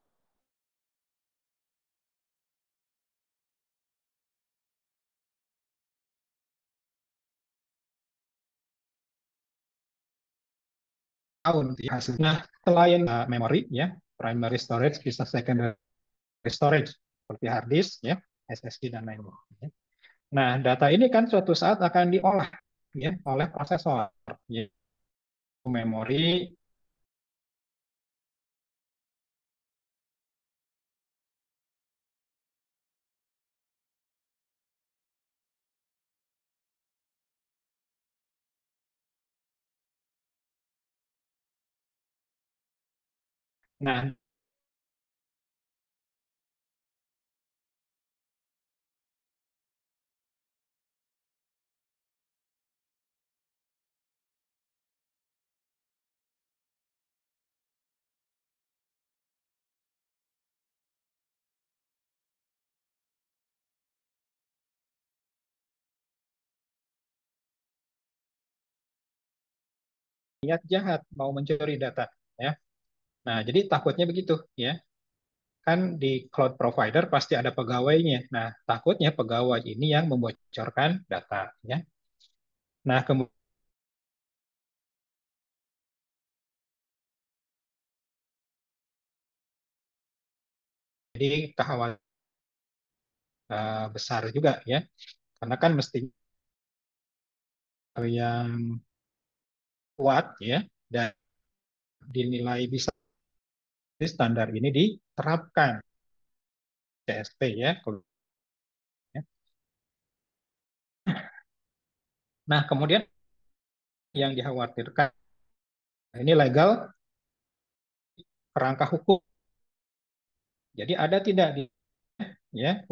hasilnya. Nah, selain memori ya, primary storage bisa secondary storage seperti hard disk ya, SSD dan lain-lain. Ya. Nah, data ini kan suatu saat akan diolah ya oleh prosesor, ya, memori. Nah, niat jahat mau mencuri data ya. Nah, jadi takutnya begitu ya. Kan di cloud provider pasti ada pegawainya. Nah, takutnya pegawai ini yang membocorkan data ya. Nah, kemudian kekhawatiran besar juga ya. Karena kan mesti yang kuat ya dan dinilai bisa standar ini diterapkan CSP ya. Nah, kemudian yang dikhawatirkan ini legal kerangka hukum. Jadi ada tidak di ya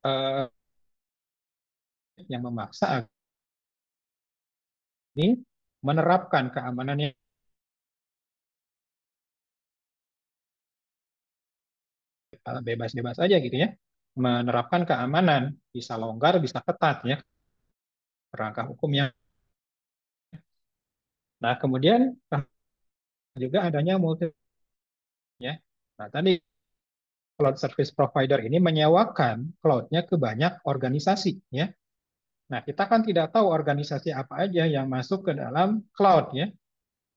eh, yang memaksa ini menerapkan keamanan yang bebas-bebas aja gitu ya. Menerapkan keamanan bisa longgar, bisa ketat ya kerangka hukumnya. Nah, kemudian juga adanya multi ya. Nah, tadi cloud service provider ini menyewakan cloud-nya ke banyak organisasi ya. Nah, kita kan tidak tahu organisasi apa aja yang masuk ke dalam cloud ya.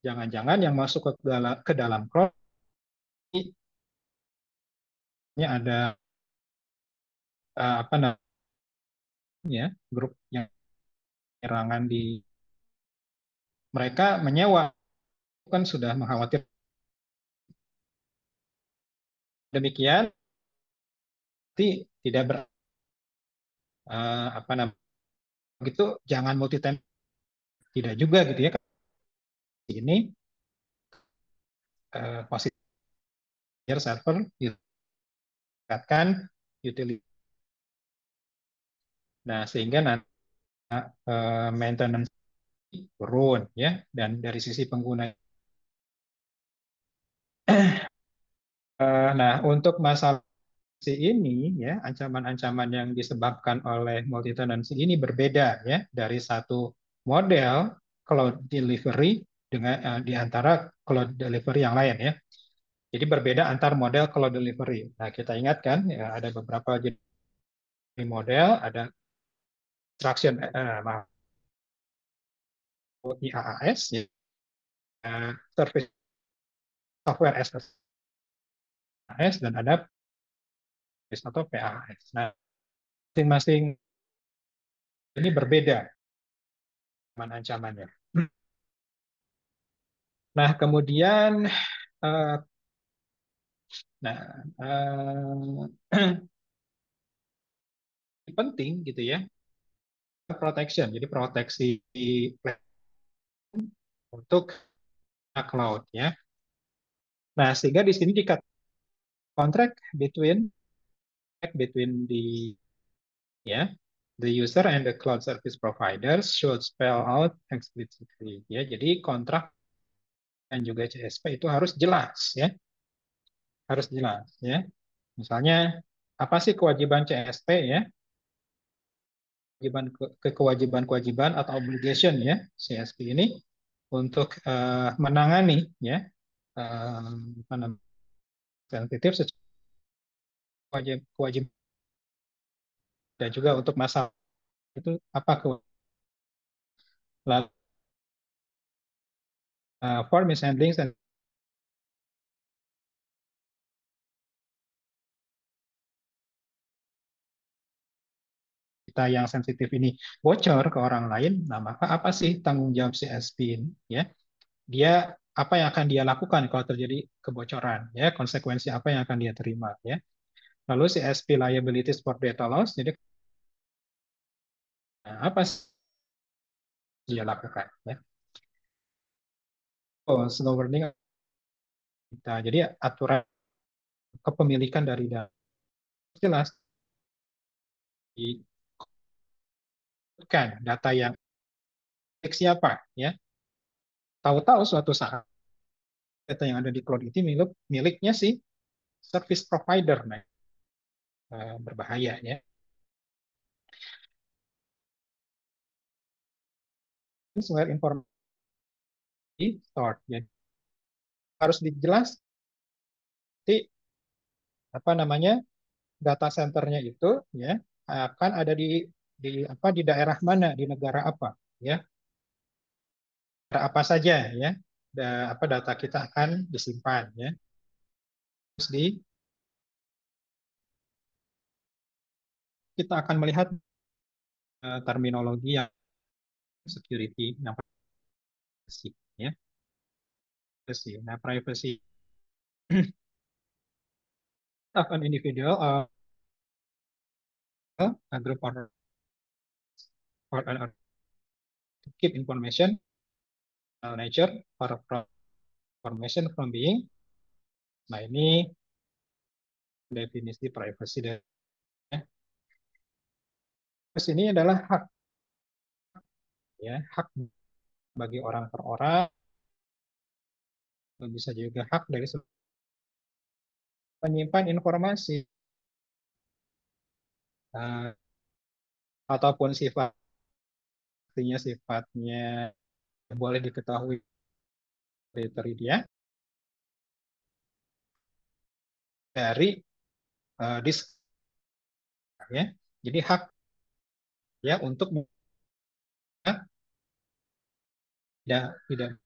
Jangan-jangan yang masuk ke dalam cloud ini ada apa namanya grup yang penyerangan di mereka menyewa kan sudah mengkhawatir demikian tidak apa namanya gitu jangan multi tenant tidak juga gitu ya ini posisi server ditingkatkan utility. Nah, sehingga nanti maintenance turun ya dan dari sisi pengguna. Nah, untuk masalah ini ya ancaman-ancaman yang disebabkan oleh multi tenancy ini berbeda ya dari satu model cloud delivery dengan di antara cloud delivery yang lain ya. Jadi berbeda antar model cloud delivery. Nah, kita ingatkan ya ada beberapa jenis model, ada instruction maaf, IaaS ya, service software as a service dan ada atau PaaS. Nah, masing-masing ini berbeda ancamannya. Nah, kemudian uh, nah penting gitu ya protection. Jadi proteksi untuk cloud ya. Nah, sehingga di sini dikatakan contract between the ya the user and the cloud service providers should spell out explicitly ya. Jadi kontrak dan juga CSP itu harus jelas ya, harus jelas ya. Misalnya apa sih kewajiban CSP ya? kewajiban-kewajiban atau obligation ya CSP ini untuk menangani ya apa namanya, sensitif secara kewajiban dan juga untuk masalah itu apa lalu for mishandling kita yang sensitif ini bocor ke orang lain, nah maka apa sih tanggung jawab CSP ini? Ya, dia apa yang akan dia lakukan kalau terjadi kebocoran? Ya, konsekuensi apa yang akan dia terima? Ya, lalu CSP liabilities for data loss, jadi apa sih dia lakukan? Ya, governing kita. Jadi aturan kepemilikan dari data jelas kan data yang milik siapa ya. Tahu-tahu suatu saat data yang ada di cloud itu miliknya si service provider, nah berbahaya ya. Where informasi stored, ya harus dijelas apa namanya data centernya itu ya akan ada di apa di daerah mana, di negara apa ya, negara apa saja ya, apa data kita akan disimpan ya. Terus kita akan melihat terminologi yang security, yang privacy ya. Privacy. Nah, privacy of an individual a group or an to keep information nature or information from being. Nah, ini definisi privacy dan ya. Terus ini adalah hak ya, hak bagi orang per orang, bisa juga hak dari penyimpan informasi uh, ataupun sifatnya boleh diketahui kriteria dari disk ya. Jadi hak ya untuk tidak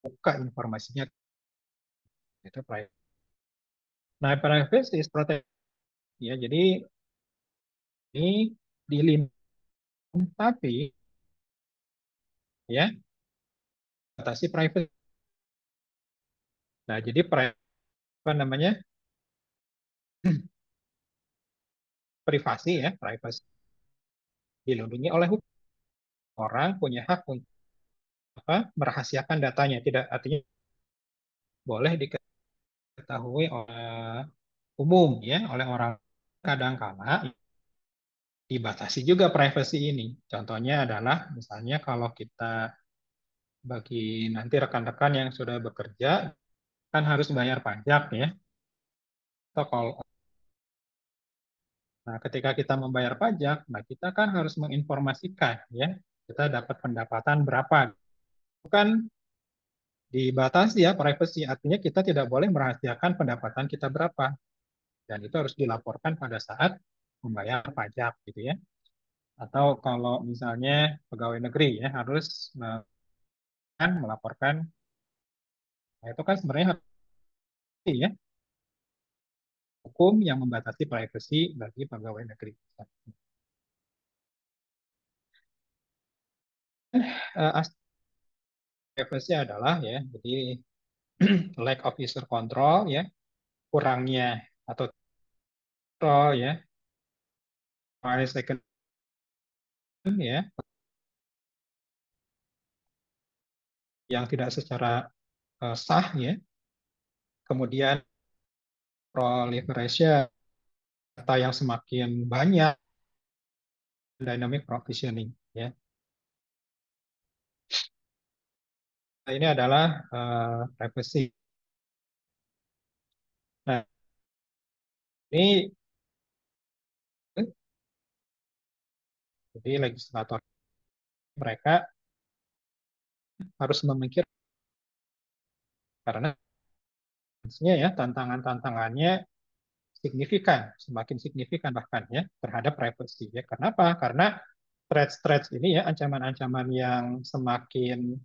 buka informasinya itu private. Nah, privacy is protect ya. Jadi ini dilindungi tapi ya batasi private. Nah, jadi apa namanya? Privasi ya, privasi dilindungi oleh hukum. Orang punya hak untuk apa? Merahasiakan datanya, tidak artinya boleh diketahui oleh umum ya, oleh orang kadang-kala dibatasi juga privasi ini. Contohnya adalah misalnya kalau kita bagi nanti rekan-rekan yang sudah bekerja kan harus bayar pajak ya. Atau kalau nah, ketika kita membayar pajak, nah kita kan harus menginformasikan ya, kita dapat pendapatan berapa. Bukan dibatasi ya privacy, artinya kita tidak boleh merahasiakan pendapatan kita berapa. Dan itu harus dilaporkan pada saat membayar pajak gitu ya. Atau kalau misalnya pegawai negeri ya harus melaporkan, nah itu kan sebenarnya ya hukum yang membatasi privasi bagi pegawai negeri. Aspek privasi adalah ya, jadi lack of user control ya, kurangnya atau control ya, second ya, yang tidak secara sah ya, kemudian proliferation data yang semakin banyak, dynamic provisioning ya. Nah, ini adalah privacy. Nah, ini Jadi legislator mereka harus memikir karena sebenarnya ya tantangan-tantangannya signifikan, semakin signifikan bahkan ya terhadap privacy ya. Kenapa? Karena threats-threats ini ya ancaman-ancaman yang semakin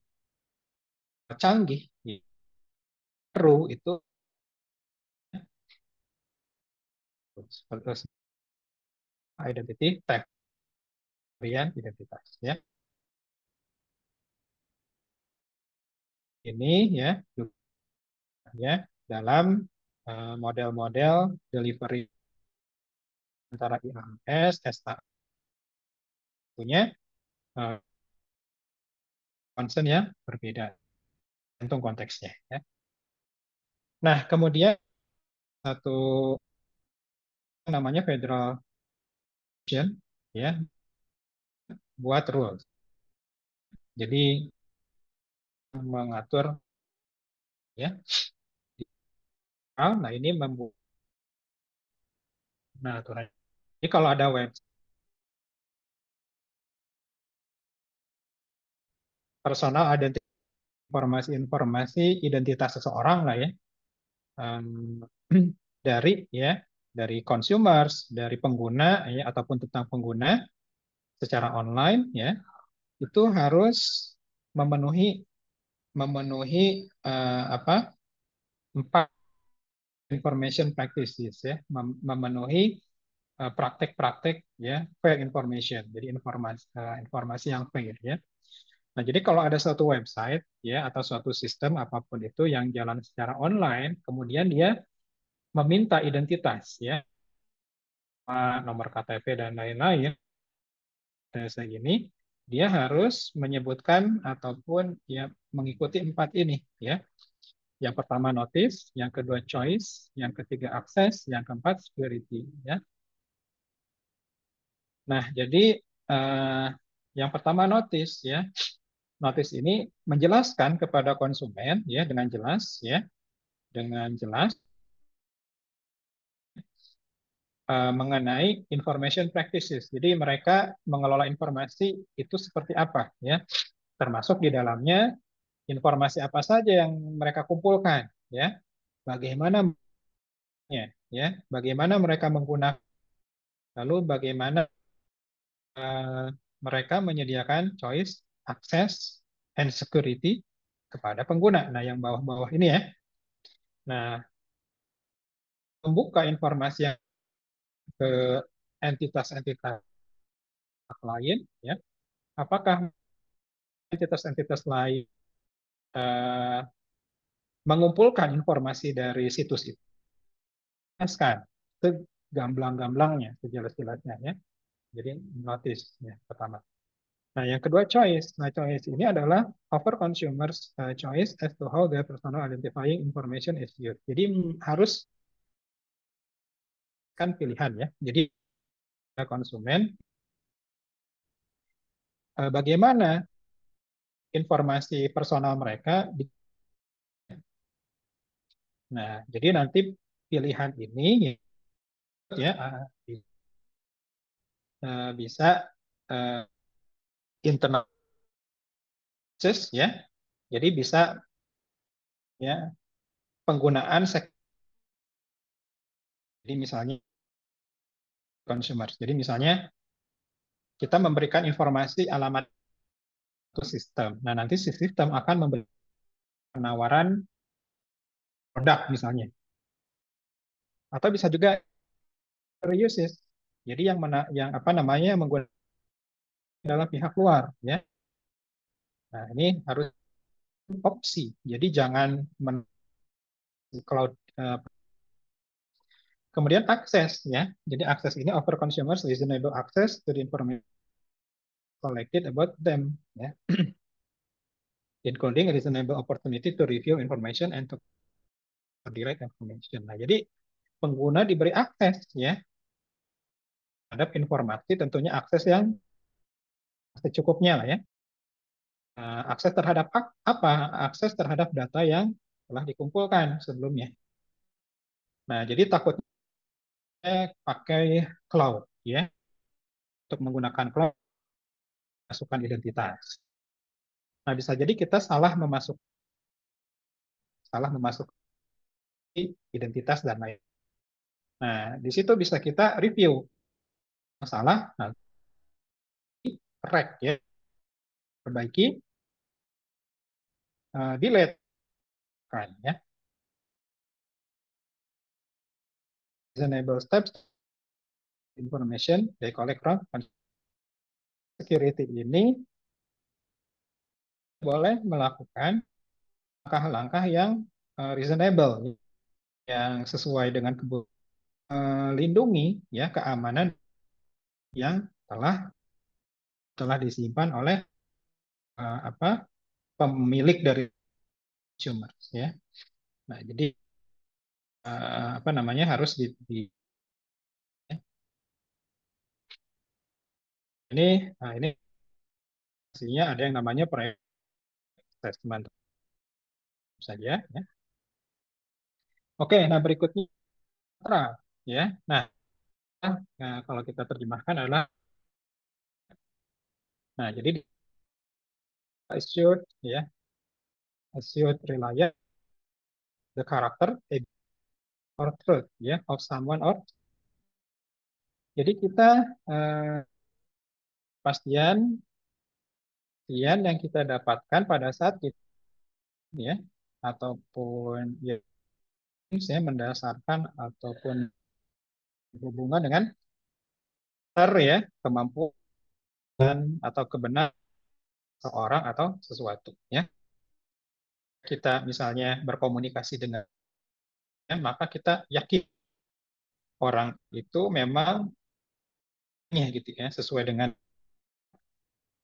canggih, baru itu seperti identity theft, pencurian identitas ya. Ini ya juga ya dalam model-model delivery antara IAS, SA punya uh, concern yang berbeda, tergantung konteksnya. Ya. Nah, kemudian satu namanya Federal Commission ya buat rules. Jadi mengatur ya. Nah ini membuat aturan. Jadi kalau ada web personal identity informasi-informasi identitas seseorang lah ya um, dari ya dari consumers, dari pengguna ya ataupun tentang pengguna secara online ya itu harus memenuhi memenuhi apa empat information practices ya memenuhi praktek-praktek ya fair information jadi informasi yang fair ya. Nah jadi kalau ada suatu website ya atau suatu sistem apapun itu yang jalan secara online kemudian dia meminta identitas ya nomor KTP dan lain-lain data ini dia harus menyebutkan ataupun ya mengikuti empat ini ya. Yang pertama notice, yang kedua choice, yang ketiga access, yang keempat security ya. Nah, jadi eh, yang pertama notice ya. Notice ini menjelaskan kepada konsumen ya dengan jelas mengenai information practices. Jadi mereka mengelola informasi itu seperti apa ya. Termasuk di dalamnya informasi apa saja yang mereka kumpulkan ya. Bagaimana bagaimana mereka menggunakan lalu bagaimana mereka menyediakan choice, access, and security kepada pengguna. Nah, yang bawah-bawah ini ya. Nah, membuka informasi yang ke entitas-entitas lain, ya. Apakah entitas-entitas lain eh, mengumpulkan informasi dari situs itu? Jelaskan segamblang-gamblangnya, sejelas-jelasnya, ya. Jadi notice ya pertama. Nah, yang kedua choice. Nah, choice ini adalah offer consumers choice as to how their personal identifying information is used. Jadi harus kan pilihan ya. Jadi konsumen bagaimana informasi personal mereka. Nah, jadi nanti pilihan ini ya bisa uh, internal access ya. Jadi bisa ya penggunaan jadi misalnya consumers. Jadi misalnya kita memberikan informasi alamat ke sistem. Nah, nanti si sistem akan memberi penawaran produk misalnya. Atau bisa juga reuses. Jadi yang apa namanya menggunakan adalah pihak luar ya. Nah, ini harus opsi. Jadi jangan cloud kemudian akses ya. Jadi akses ini offer consumers reasonable access to the information collected about them ya. Including reasonable opportunity to review information and to direct information. Nah, jadi pengguna diberi akses ya terhadap informasi tentunya akses yang secukupnya lah ya. Akses terhadap apa? Akses terhadap data yang telah dikumpulkan sebelumnya. Nah, jadi takutnya pakai cloud ya untuk menggunakan cloud masukkan identitas. Nah, bisa jadi kita salah memasuk identitas dan lain. Nah, di situ bisa kita review masalah, nah, correct ya, perbaiki, delete kan ya. Reasonable steps information they collect from security ini boleh melakukan langkah-langkah yang reasonable, yang sesuai dengan kebutuhan, melindungi ya keamanan yang telah disimpan oleh apa pemilik dari consumer ya. Nah, jadi apa namanya harus ini pastinya ada yang namanya privacy assessment saja ya. Oke, nah berikutnya ya. Kalau kita terjemahkan adalah jadi assured ya, assured reliance the character or truth ya of someone or jadi kita eh, pastian yang kita dapatkan pada saat kita ya ataupun ya saya mendasarkan ataupun hubungan dengan ya kemampuan atau kebenaran seorang atau sesuatu ya. Kita misalnya berkomunikasi dengan maka kita yakin orang itu memang ya gitu ya sesuai dengan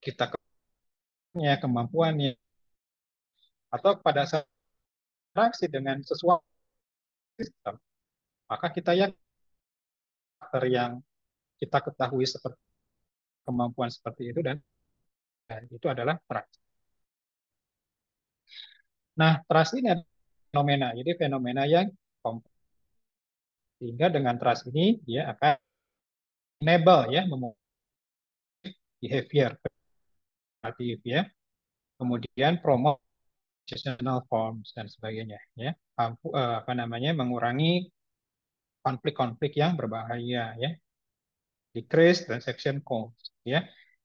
kita kemampuannya atau pada saat interaksi dengan sesuatu sistem maka kita yakin karakter yang kita ketahui seperti kemampuan seperti itu dan itu adalah trust. Nah, trust ini adalah fenomena. Jadi fenomena yang kompleks. Sehingga dengan trust ini dia akan enable ya memulai behavior kreatif ya. Kemudian promote situational forms dan sebagainya ya. Apa namanya mengurangi konflik-konflik yang berbahaya ya. Decrease transaction cost ya.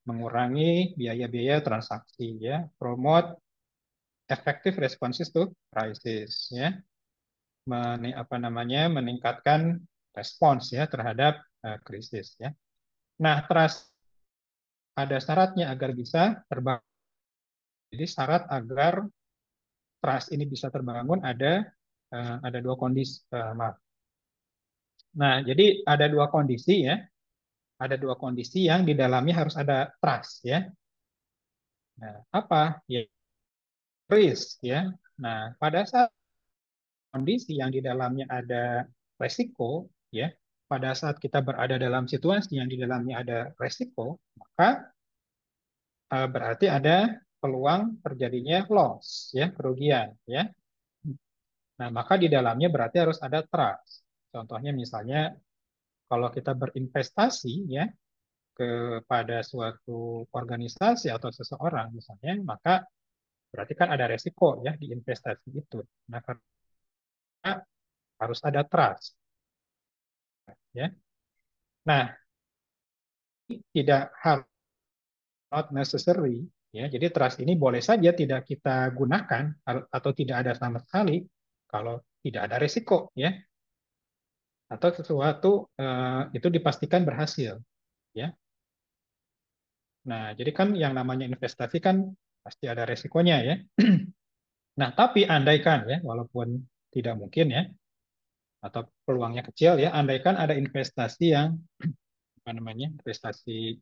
Mengurangi biaya-biaya transaksi ya. Promote effective responses to crisis ya. Apa namanya meningkatkan respons ya terhadap krisis ya. Nah, trust ada syaratnya agar bisa terbangun. Jadi syarat agar trust ini bisa terbangun ada dua kondisi. Maaf. Nah, jadi ada dua kondisi ya. Ada dua kondisi yang di dalamnya harus ada trust ya. Nah, apa? Ya, risk ya. Nah, pada saat kondisi yang di dalamnya ada resiko ya, pada saat kita berada dalam situasi yang di dalamnya ada resiko, maka berarti ada peluang terjadinya loss ya, kerugian ya. Nah, maka di dalamnya berarti harus ada trust. Contohnya misalnya kalau kita berinvestasi ya kepada suatu organisasi atau seseorang misalnya, maka berarti kan ada resiko ya di investasi itu. Nah, karena harus ada trust ya. Nah, tidak harus not necessary ya. Jadi trust ini boleh saja tidak kita gunakan atau tidak ada sama sekali kalau tidak ada resiko ya atau sesuatu itu dipastikan berhasil ya. Nah, jadi kan yang namanya investasi kan pasti ada resikonya ya. Nah, tapi andaikan ya walaupun tidak mungkin ya atau peluangnya kecil ya, andaikan ada investasi yang apa namanya? Investasi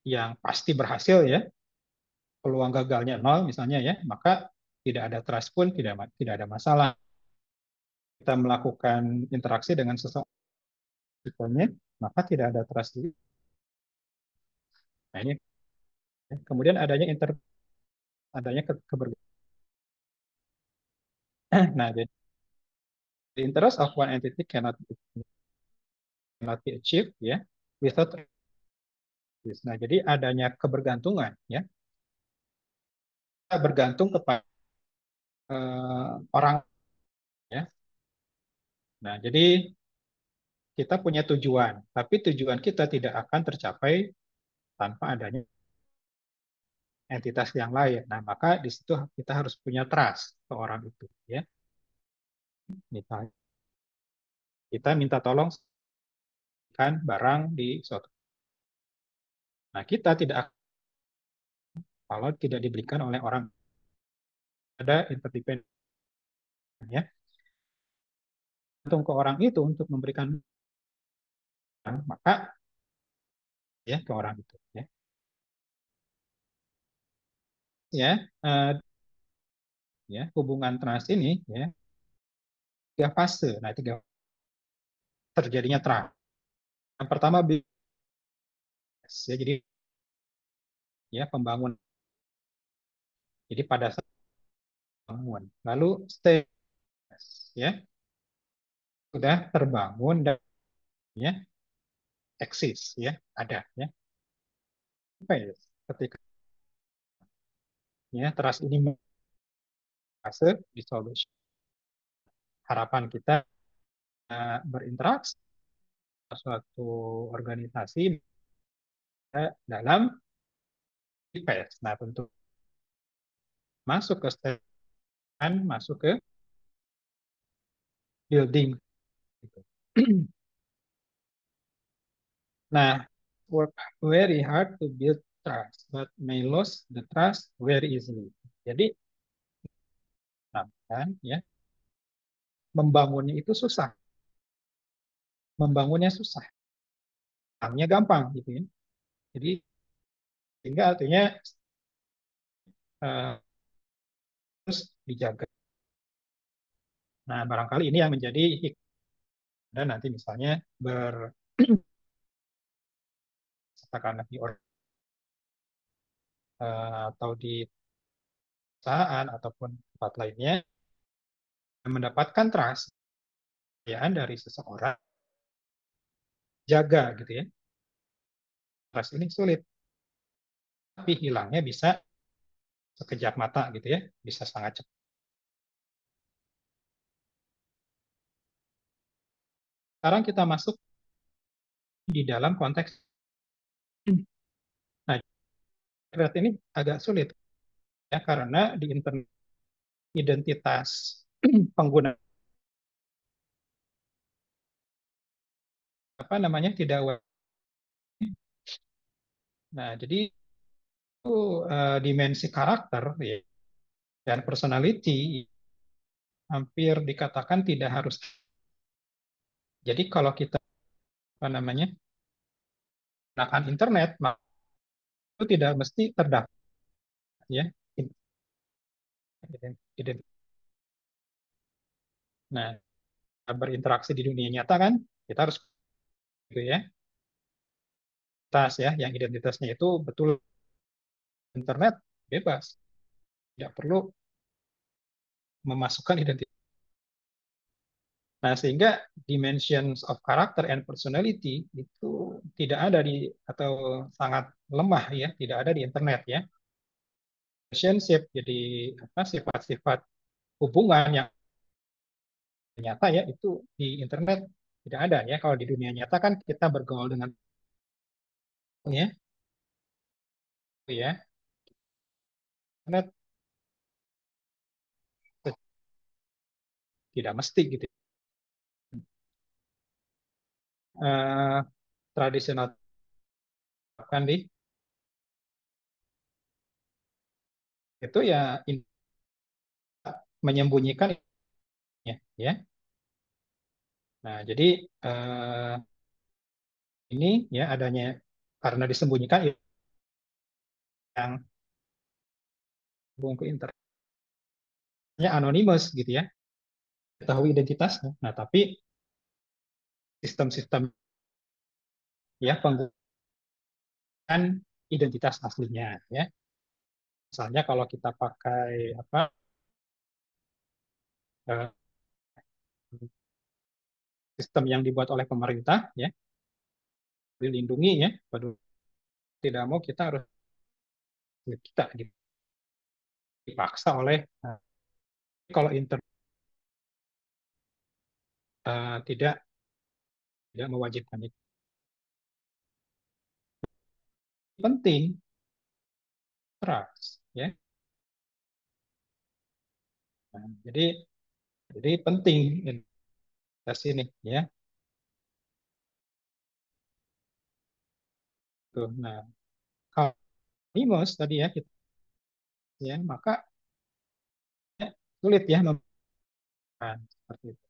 yang pasti berhasil ya, peluang gagalnya nol misalnya ya, maka tidak ada trust pun tidak ada masalah. Kita melakukan interaksi dengan seseorang, maka tidak ada trust. Nah ini kemudian adanya nah jadi the interest of one entity cannot be achieved ya without Nah, jadi adanya kebergantungan, ya, kita bergantung kepada orang, ya. Nah, jadi kita punya tujuan, tapi tujuan kita tidak akan tercapai tanpa adanya entitas yang lain. Nah, maka di situ kita harus punya trust ke orang itu, ya. Misalnya kita minta tolong kan barang di suatu. Nah, kita tidak kalau tidak diberikan oleh orang, ada interdependent, ya. Gantung ke orang itu untuk memberikan, maka ya ke orang itu, ya. Ya, ya, hubungan trust ini, ya, tiga fase. Nah, tiga terjadinya trust. Yang pertama business, ya, jadi ya pembangun. Jadi pada saat bangun, lalu stage, ya, sudah terbangun dan ya eksis, ya, ada, ya. Apa ya? Ketika ya trust ini fase dissolution, harapan kita berinteraksi suatu organisasi dalam phase. Nah, tentu masuk ke stage, masuk ke building, gitu. Nah, work very hard to build trust, but may lose the trust very easily. Jadi, nah, kan, ya, membangunnya itu susah, membangunnya susah, orangnya gampang, gitu ya. Jadi, sehingga artinya uh, terus dijaga. Nah, barangkali ini yang menjadi dan nanti misalnya katakanlah di atau di perusahaan ataupun tempat lainnya mendapatkan trust ya dari seseorang, jaga gitu ya. Trust ini sulit, tapi hilangnya bisa sekejap mata gitu ya, bisa sangat cepat. Sekarang kita masuk di dalam konteks, nah, berarti ini agak sulit ya karena di internet identitas pengguna apa namanya tidak nah jadi itu dimensi karakter ya, dan personality hampir dikatakan tidak harus. Jadi kalau kita apa namanya gunakan internet, maka itu tidak mesti terdaftar ya. Nah, berinteraksi di dunia nyata kan, kita harus gitu ya, tas ya, yang identitasnya itu betul internet bebas, tidak perlu memasukkan identitas. Nah, sehingga dimensions of character and personality itu tidak ada di atau sangat lemah ya, tidak ada di internet ya. Relationship jadi apa sifat-sifat hubungan yang nyata ya itu di internet tidak ada ya. Kalau di dunia nyata kan kita bergaul dengan ya, itu ya. Internet tidak mesti gitu. Eh, tradisional kan di itu ya menyembunyikan ya, ya. Nah, jadi eh, ini ya adanya karena disembunyikan yang hubung ke internetnya anonimus gitu ya, ketahui identitasnya. Nah, tapi sistem-sistem ya penggunaan identitas aslinya ya. Misalnya kalau kita pakai apa eh, sistem yang dibuat oleh pemerintah ya, dilindungi ya, tidak mau kita harus kita dipaksa oleh kalau internet tidak mewajibkan itu penting trust ya. Nah, jadi penting investasi ini ya. Tuh. Nah, kalau minus tadi ya kita ya maka ya, sulit ya seperti itu.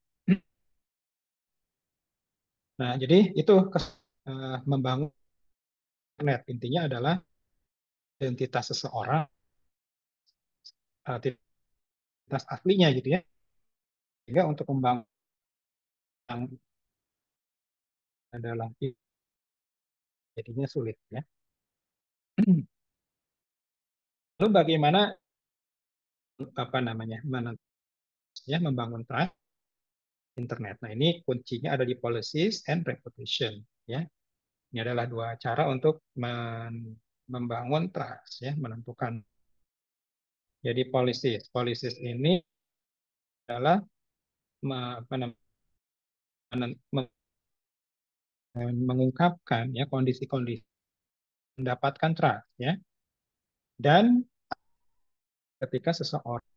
Nah, jadi itu membangun internet intinya adalah identitas seseorang, identitas aslinya gitu ya. Sehingga untuk membangun yang adalah jadinya sulit ya. Lalu bagaimana apa namanya ya membangun trust internet. Nah, ini kuncinya ada di policies and reputation ya. Ini adalah dua cara untuk membangun trust ya, menentukan. Jadi policies, policies ini adalah apa namanya, mengungkapkan ya kondisi-kondisi mendapatkan trust ya. Dan ketika seseorang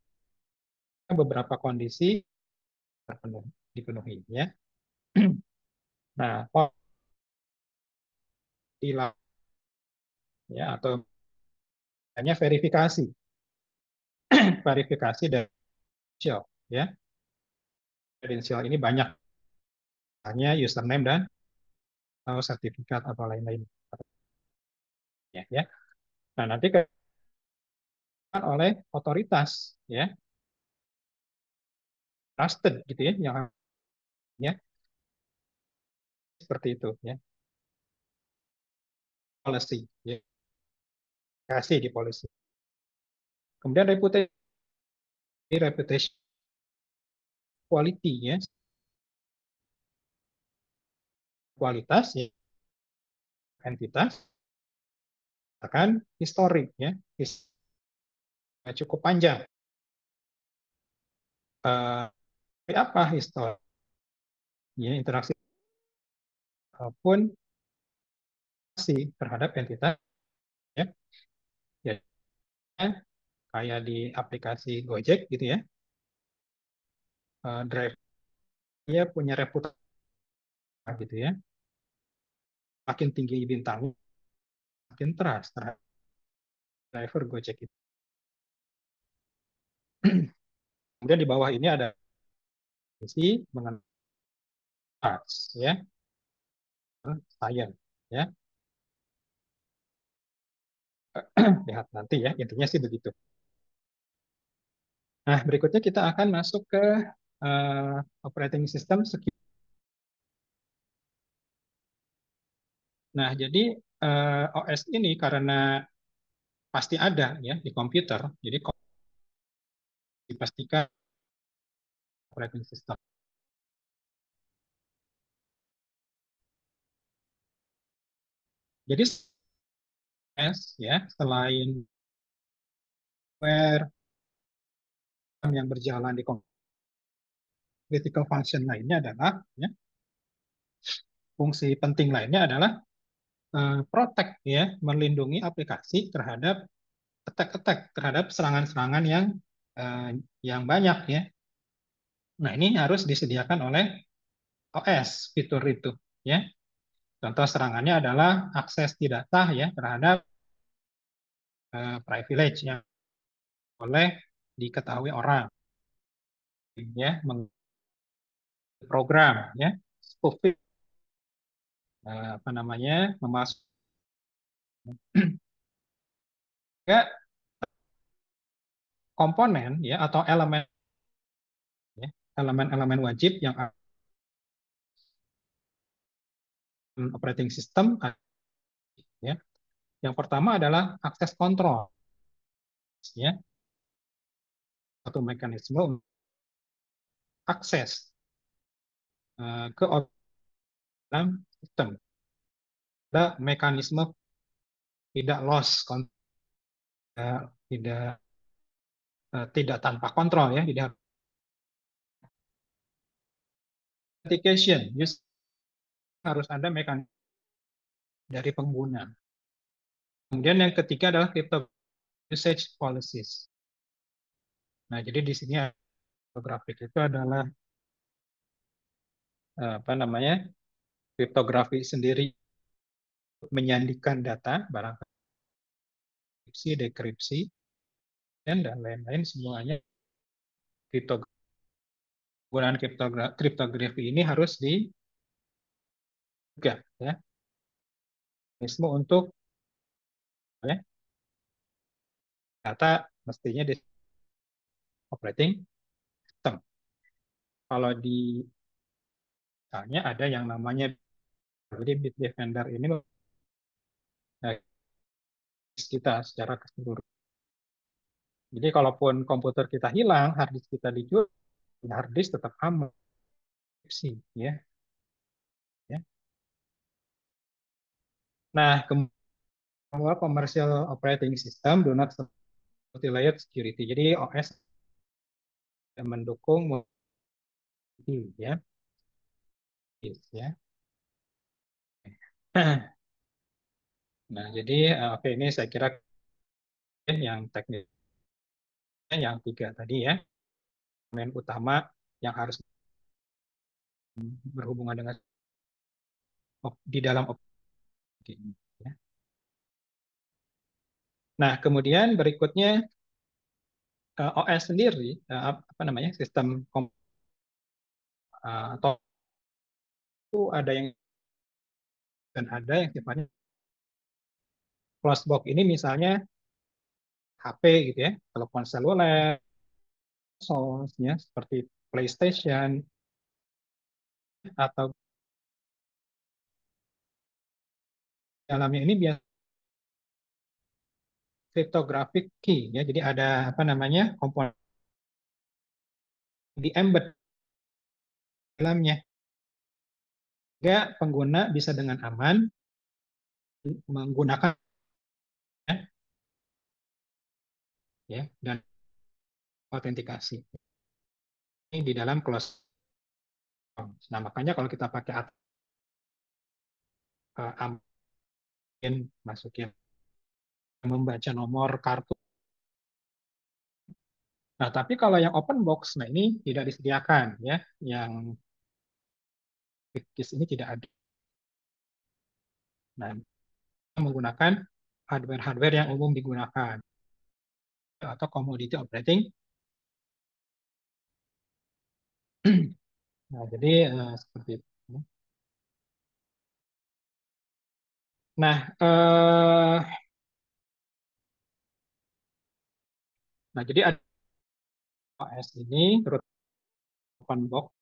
beberapa kondisi dipenuhi ya. Nah, ya atau hanya verifikasi, verifikasi dari credential ya. Credential ini banyak, hanya username dan atau sertifikat atau lain-lain ya. Nah, nanti oleh otoritas ya, trusted gitu ya, yang ya seperti itu ya. Policy ya, kasih di policy. Kemudian reputation quality ya, kualitas ya, entitas akan historik ya, cukup panjang. Uh, apa histori ya, interaksi maupun terhadap entitas ya. Ya, kayak di aplikasi Gojek gitu ya. Driver dia punya reputasi gitu ya. Makin tinggi bintangnya, makin trust terhadap driver Gojek itu. Kemudian di bawah ini ada sisi mengenai trust ya, science ya. Lihat nanti ya, intinya sih begitu. Nah, berikutnya kita akan masuk ke operating system security. Nah, jadi OS ini karena pasti ada ya di komputer, jadi dipastikan operating system. Jadi ya selain firmware yang berjalan di critical function lainnya adalah ya, fungsi penting lainnya adalah protect ya, melindungi aplikasi terhadap attack-attack, terhadap serangan-serangan yang banyak ya. Nah, ini harus disediakan oleh OS fitur itu ya. Contoh serangannya adalah akses tidak sah ya terhadap privilege yang boleh diketahui orang ya, program ya, spoofing apa namanya, memasuk ya, komponen ya atau elemen ya, elemen-elemen wajib yang operating system ya. Yang pertama adalah akses kontrol ya, satu mekanisme untuk akses ke dalam sistem. Ada mekanisme tidak loss, tidak tidak tanpa kontrol ya, jadi authentication harus ada mekanisme dari pengguna. Kemudian yang ketiga adalah crypto usage policies. Nah, jadi di sini grafik itu adalah apa namanya kriptografi sendiri menyandikan data, barangkali dekripsi, dekripsi, dan lain-lain semuanya kriptografi. Penggunaan kriptografi ini harus dijaga ya, mekanisme untuk ya, data mestinya di operating system. Kalau di misalnya ada yang namanya jadi Bitdefender ini kita secara keseluruhan. Jadi kalaupun komputer kita hilang, hard disk kita dijual, hard disk tetap aman sih ya. Ya. Nah, kemudian commercial operating system do not multi-layered security. Jadi OS yang mendukung multi ya. Ya. Nah, jadi oke ini saya kira yang teknisnya yang tiga tadi ya. Main utama yang harus berhubungan dengan di dalam operating. Ya. Nah, kemudian berikutnya OS sendiri apa namanya sistem atau itu ada yang dan ada yang sifatnya closed box ini misalnya HP gitu ya, telepon seluler, ya seperti PlayStation atau dalamnya ini biasa cryptographic key ya. Jadi ada apa namanya komponen di embed dalamnya. Sehingga pengguna bisa dengan aman menggunakan ya dan autentikasi ini di dalam closed box. Nah, makanya kalau kita pakai masukin membaca nomor kartu. Nah, tapi kalau yang open box, nah ini tidak disediakan ya. Yang cookies ini tidak ada. Nah, menggunakan hardware-hardware yang umum digunakan atau commodity operating. Nah, jadi seperti itu. Nah, jadi ada OS ini terus open box,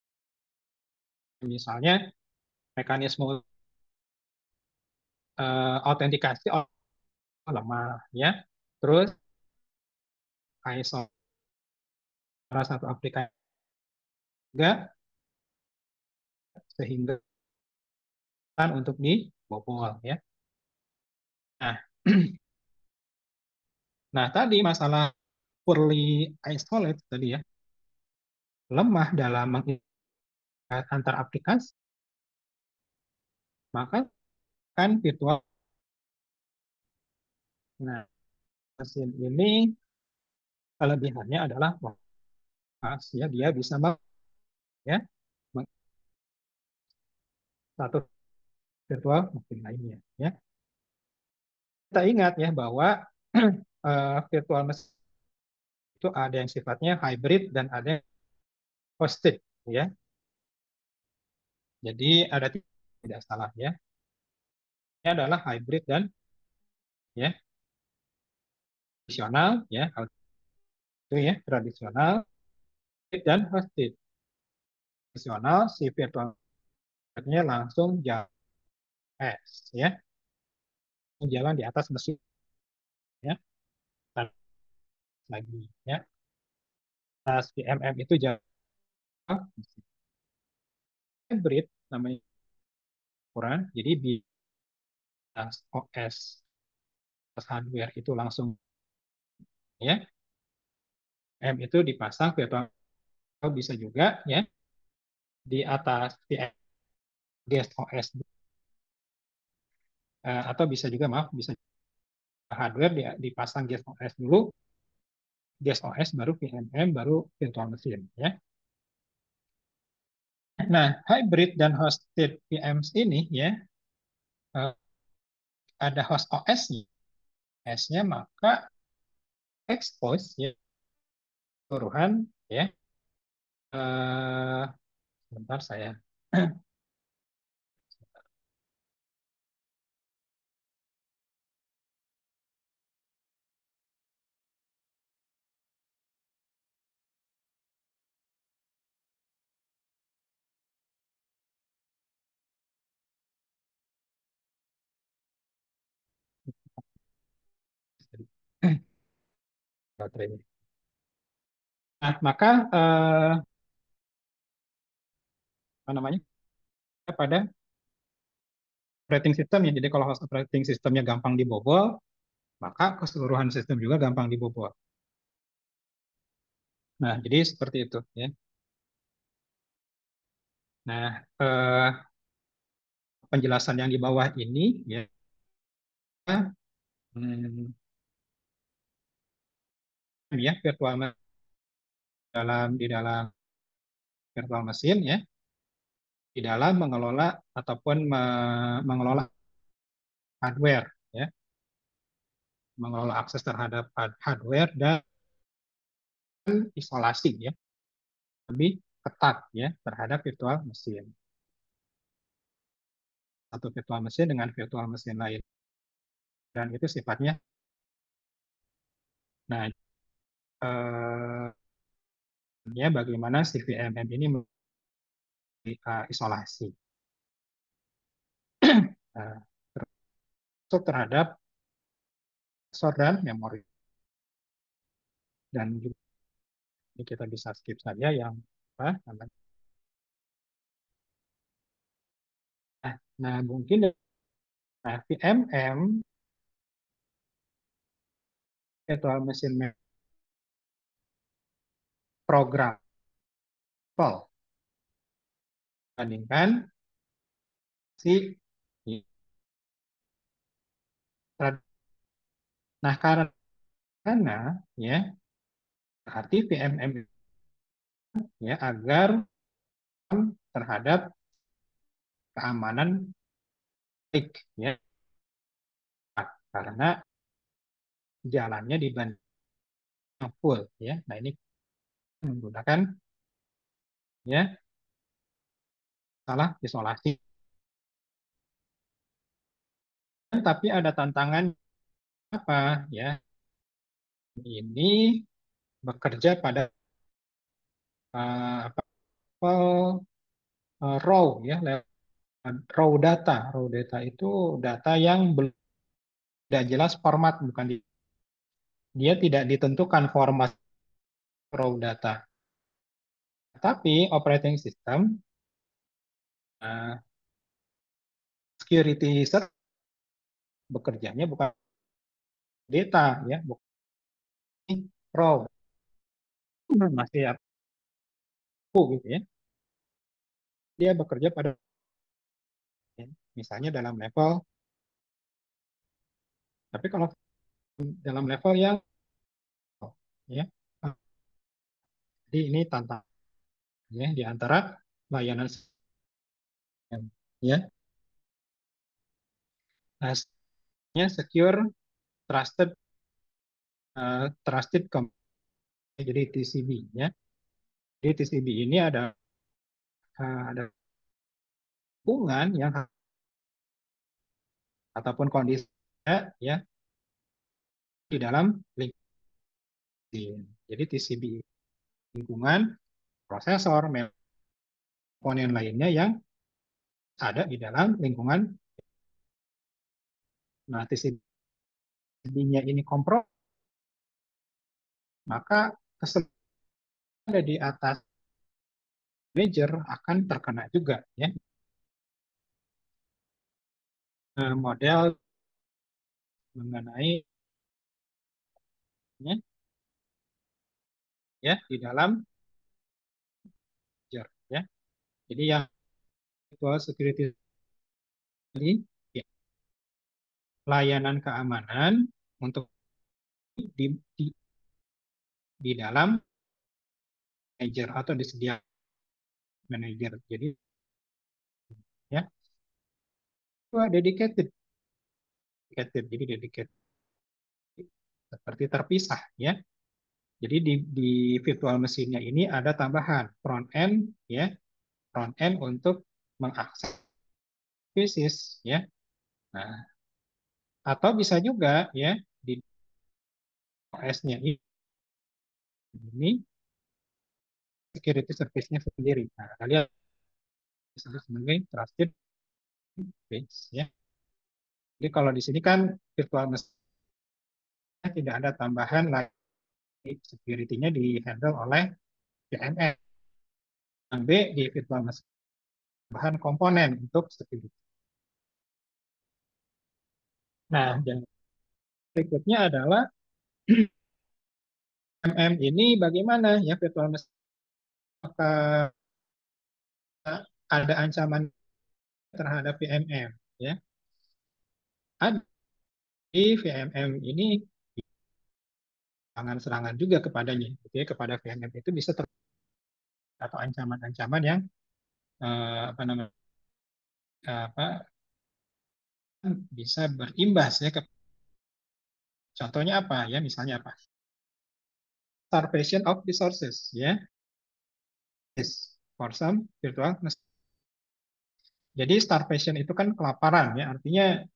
misalnya mekanisme autentikasi lemah, ya. Terus ISO salah satu aplikasi juga sehingga untuk dibobol, ya. Nah, nah tadi masalah poorly isolate tadi ya, lemah dalam mengingat antar aplikasi, maka kan virtual. Nah, mesin ini kelebihannya adalah ya dia bisa ya satu virtual mungkin lainnya ya. Kita ingat ya bahwa virtual mesin itu ada yang sifatnya hybrid dan ada yang hosted ya. Jadi ada tidak salah ya. Ini adalah hybrid dan ya tradisional ya. Kalau itu ya tradisional dan hosted. Tradisional si virtualnya langsung jalan ya jalan di atas mesin ya lagi ya. Pas VMM itu jalan hybrid namanya ukuran. Jadi di OS hardware itu langsung, ya, VM itu dipasang virtual, bisa juga ya di atas VM guest OS, atau bisa juga, maaf, bisa hardware dipasang guest OS dulu, guest OS baru VMM baru virtual machine, ya. Nah, hybrid dan hosted VMs ini, ya, eh, ada host OS-nya, maka expose, ya, keseluruhan, ya, sebentar saya baterainya. Nah, maka apa namanya, pada operating system ya. Jadi kalau host operating systemnya gampang dibobol, maka keseluruhan sistem juga gampang dibobol. Nah, jadi seperti itu, ya. Nah, penjelasan yang di bawah ini, ya, hmm, ya, di dalam virtual machine, ya, di dalam mengelola ataupun mengelola hardware, ya, mengelola akses terhadap hardware dan isolasi, ya, lebih ketat, ya, terhadap virtual machine, satu virtual machine dengan virtual machine lain, dan itu sifatnya. Nah, ya, bagaimana si VMM ini isolasi, termasuk terhadap prosesor dan memori. Dan juga ini kita bisa skip saja yang apa namanya. Nah, mungkin VMM, virtual machine programmable, bandingkan si. Nah, karena, ya, berarti VMM, ya, agar terhadap keamanan baik, ya, karena jalannya dibanding full, ya. Nah, ini menggunakan, ya, salah isolasi. Tapi ada tantangan apa, ya? Ini bekerja pada apa, raw, ya, raw data itu data yang belum, tidak jelas format, bukan dia tidak ditentukan format raw data, tapi operating system, uh, security search, bekerjanya bukan data, ya, bukan raw, masih aku gitu, ya, dia bekerja pada, ya, misalnya dalam level, tapi kalau dalam level yang, ya, jadi ini tantangan, ya, di antara layanan sistem, ya. Nah, secure, trusted, trusted jadi TCB, ya. Jadi TCB ini ada hubungan yang ataupun kondisi, ya, di dalam lingkungan. Jadi TCB lingkungan, prosesor, komponen lainnya yang ada di dalam lingkungan. Nah, TCB-nya ini kompromi, maka keseluruhan ada di atas manager akan terkena juga, ya. Model mengenai ya di dalam Azure ya. Jadi yang virtual security ini ya, layanan keamanan untuk di, di, di dalam manager atau disediakan manager. Jadi ya itu dedicated, dedicated, jadi dedicated seperti terpisah ya. Jadi di virtual mesinnya ini ada tambahan front end ya, front end untuk mengakses fisis ya. Nah, atau bisa juga ya di OS-nya ini security service-nya sendiri. Nah, kalian disebut sebagai trusted base ya. Jadi kalau di sini kan virtual machine tidak ada tambahan lagi, security-nya di handle oleh VMware. Yang B di virtual machine tambahan komponen untuk security. Nah, yang berikutnya adalah MM ini bagaimana ya virtual machine, apakah ada ancaman terhadap VMM ya? Ada. Di VMM ini serangan-serangan juga kepadanya, gitu ya, kepada VMM itu bisa atau ancaman-ancaman yang apa namanya apa bisa berimbas ya ke contohnya apa ya misalnya apa starvation of resources ya yes, for some virtual machine. Jadi starvation itu kan kelaparan ya artinya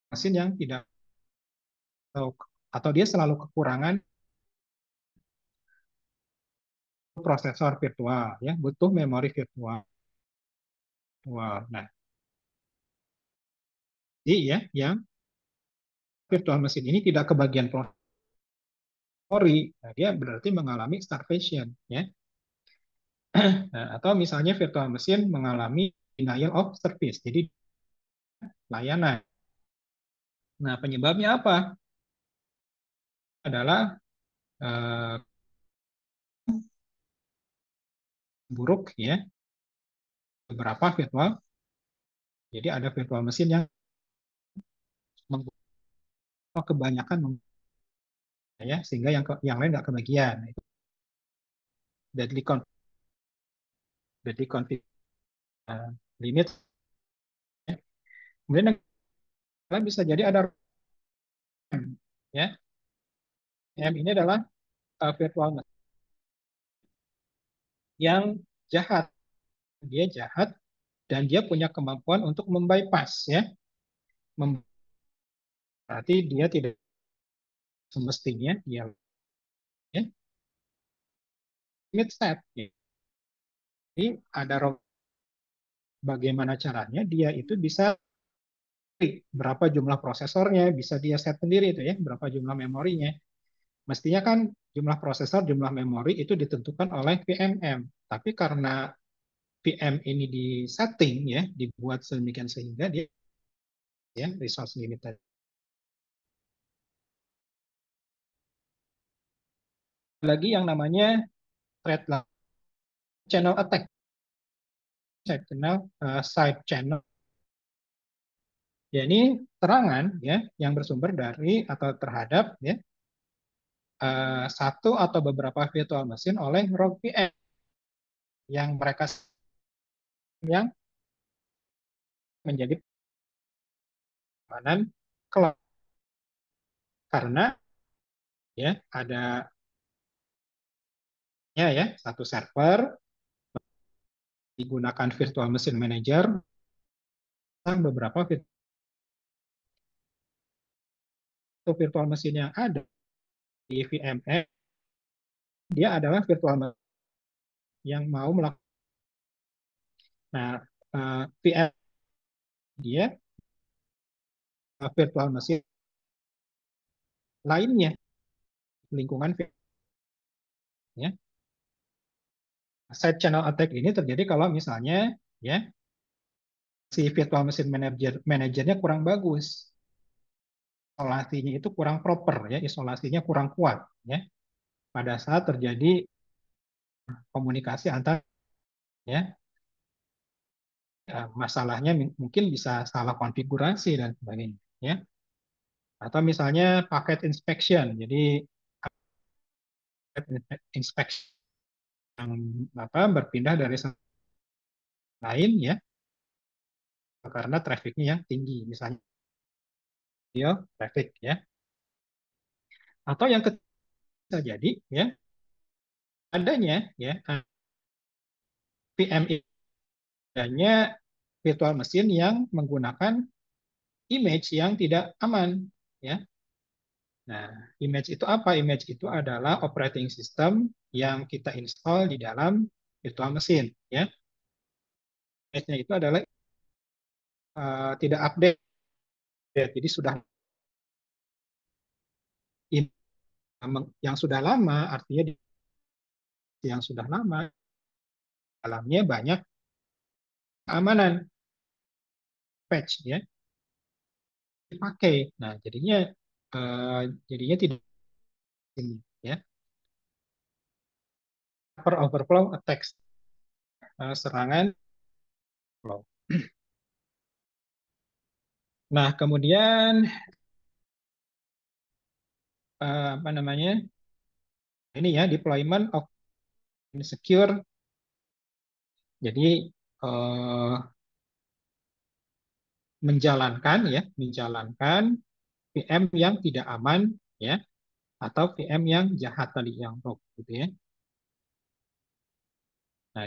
mesin yang tidak atau dia selalu kekurangan prosesor virtual ya butuh memori virtual. Nah, jadi ya yang virtual mesin ini tidak kebagian memori, nah, dia berarti mengalami starvation ya. Nah, atau misalnya virtual mesin mengalami denial of service, jadi layanan. Nah, penyebabnya apa? Adalah eh, buruk ya beberapa virtual. Jadi ada virtual mesin yang kebanyakan ya sehingga yang lain nggak kebagian. Nah, itu deadly config limit. Kemudian yang bisa jadi ada RAM, ya. RAM ini adalah virtual mesin yang jahat. Dia jahat dan dia punya kemampuan untuk membypass ya. Berarti dia tidak semestinya dia ya, limit set. Jadi ada bagaimana caranya dia itu bisa berapa jumlah prosesornya, bisa dia set sendiri itu ya, berapa jumlah memorinya. Mestinya kan jumlah prosesor, jumlah memori itu ditentukan oleh VMM. Tapi karena VM ini di setting ya, dibuat sedemikian sehingga dia ya resource limited. Lagi yang namanya threat channel attack, side channel. Ya ini serangan ya yang bersumber dari atau terhadap ya satu atau beberapa virtual machine oleh rogue VM yang mereka yang menjadi keamanan cloud karena ya ada ya satu server digunakan virtual machine manager beberapa virtual machine yang ada di VMware dia adalah virtual machine yang mau melakukan nah VM dia virtual machine lainnya lingkungan ya side channel attack ini terjadi kalau misalnya ya si virtual machine manajernya kurang bagus isolasinya itu kurang proper ya, isolasinya kurang kuat ya pada saat terjadi komunikasi antar ya. Masalahnya mungkin bisa salah konfigurasi dan sebagainya ya. Atau misalnya paket inspection. Jadi paket inspection yang berpindah dari lain ya karena trafficnya yang tinggi misalnya dia traffic ya. Atau yang ketiga bisa jadi ya adanya ya VM adanya virtual mesin yang menggunakan image yang tidak aman ya. Nah, image itu apa? Image itu adalah operating system yang kita install di dalam virtual mesin ya. Image-nya itu adalah tidak update. Jadi sudah yang sudah lama artinya yang sudah lama dalamnya banyak keamanan patch ya dipakai. Nah, eh, jadinya tidak ini ya per overflow attacks serangan flow. Nah, kemudian apa namanya? Ini ya deployment of insecure. Jadi eh, menjalankan VM yang tidak aman ya atau VM yang jahat tadi yang rogue gitu ya. Nah,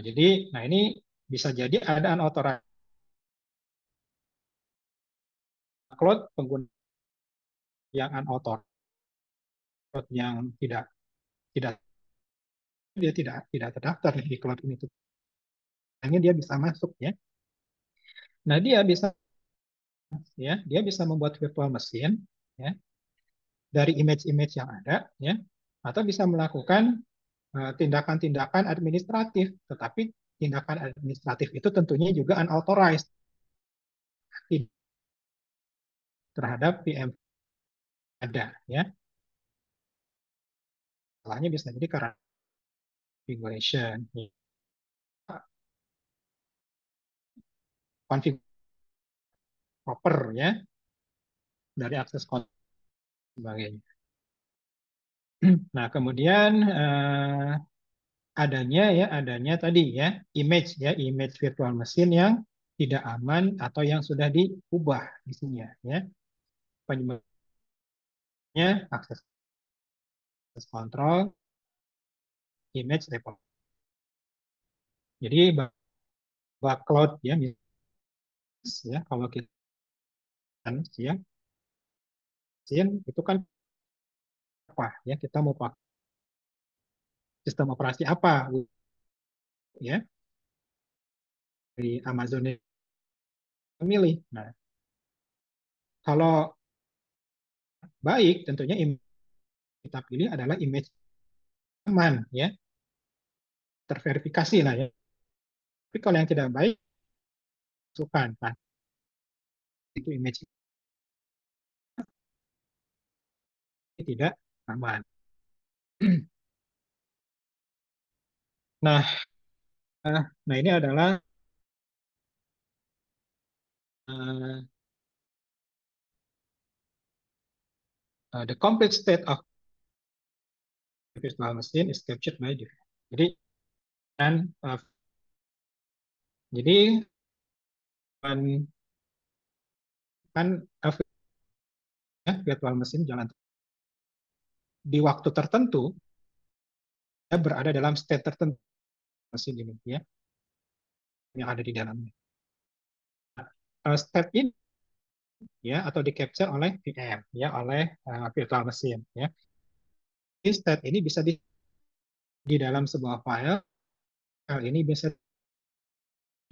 ini bisa jadi ada unauthorized cloud pengguna yang unauthorized yang tidak dia tidak terdaftar di cloud ini tuh. Hanya dia bisa masuk ya. Nah, dia bisa membuat virtual machine ya dari image-image yang ada ya atau bisa melakukan tindakan-tindakan administratif, tetapi tindakan administratif itu tentunya juga unauthorized terhadap VM ada ya. Salahnya bisa jadi karena configuration, ya. Config proper ya dari akses kontrol dan sebagainya. Nah, kemudian adanya tadi ya image virtual machine yang tidak aman atau yang sudah diubah di sini ya. Penyebabnya akses kontrol, image report. Jadi bug cloud ya kalau kita ya itu kan apa ya kita mau pakai sistem operasi apa ya di Amazon memilih. Nah, kalau baik tentunya kita pilih adalah image aman ya terverifikasi lah ya. Tapi kalau yang tidak baik masukkan nah, itu image tidak aman. Nah, nah ini adalah uh, the complete state of virtual machine is captured by device. Jadi kan jadi kan kan virtual machine jalan di waktu tertentu ya, berada dalam state tertentu mesin ini ya yang ada di dalamnya. Step ini ya atau di capture oleh VM ya oleh virtual machine ya. State ini bisa di dalam sebuah file ini bisa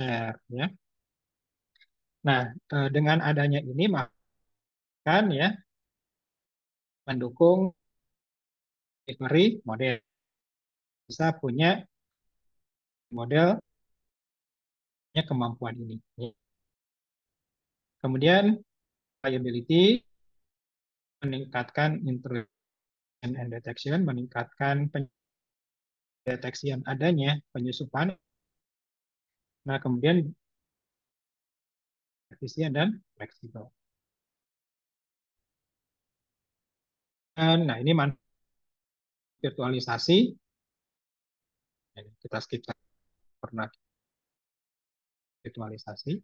share ya. Nah, dengan adanya ini maka ya mendukung delivery model bisa punya modelnya kemampuan ini. Kemudian reliability meningkatkan intrusion and detection, meningkatkan pendeteksian adanya penyusupan, nah kemudian efisien dan fleksibel. Nah ini manfaat virtualisasi, kita skip pernah virtualisasi.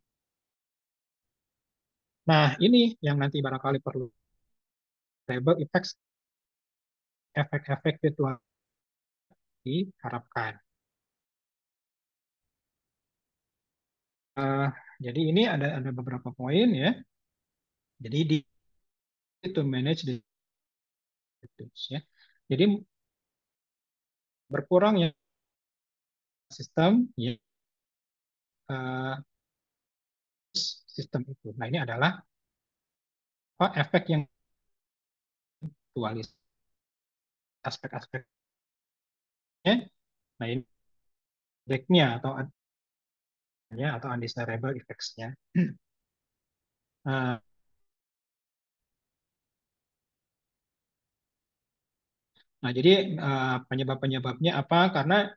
Nah ini yang nanti barangkali perlu label effects, efek-efek virtual diharapkan. Uh, jadi ini ada beberapa poin ya. Jadi di to manage the ya. Jadi berkurang ya sistem ya, uh, sistem itu. Nah ini adalah efek yang virtualis aspek-aspeknya. Nah ini backnya atau undesirable effects-nya. Uh, Nah, jadi penyebab-penyebabnya apa? Karena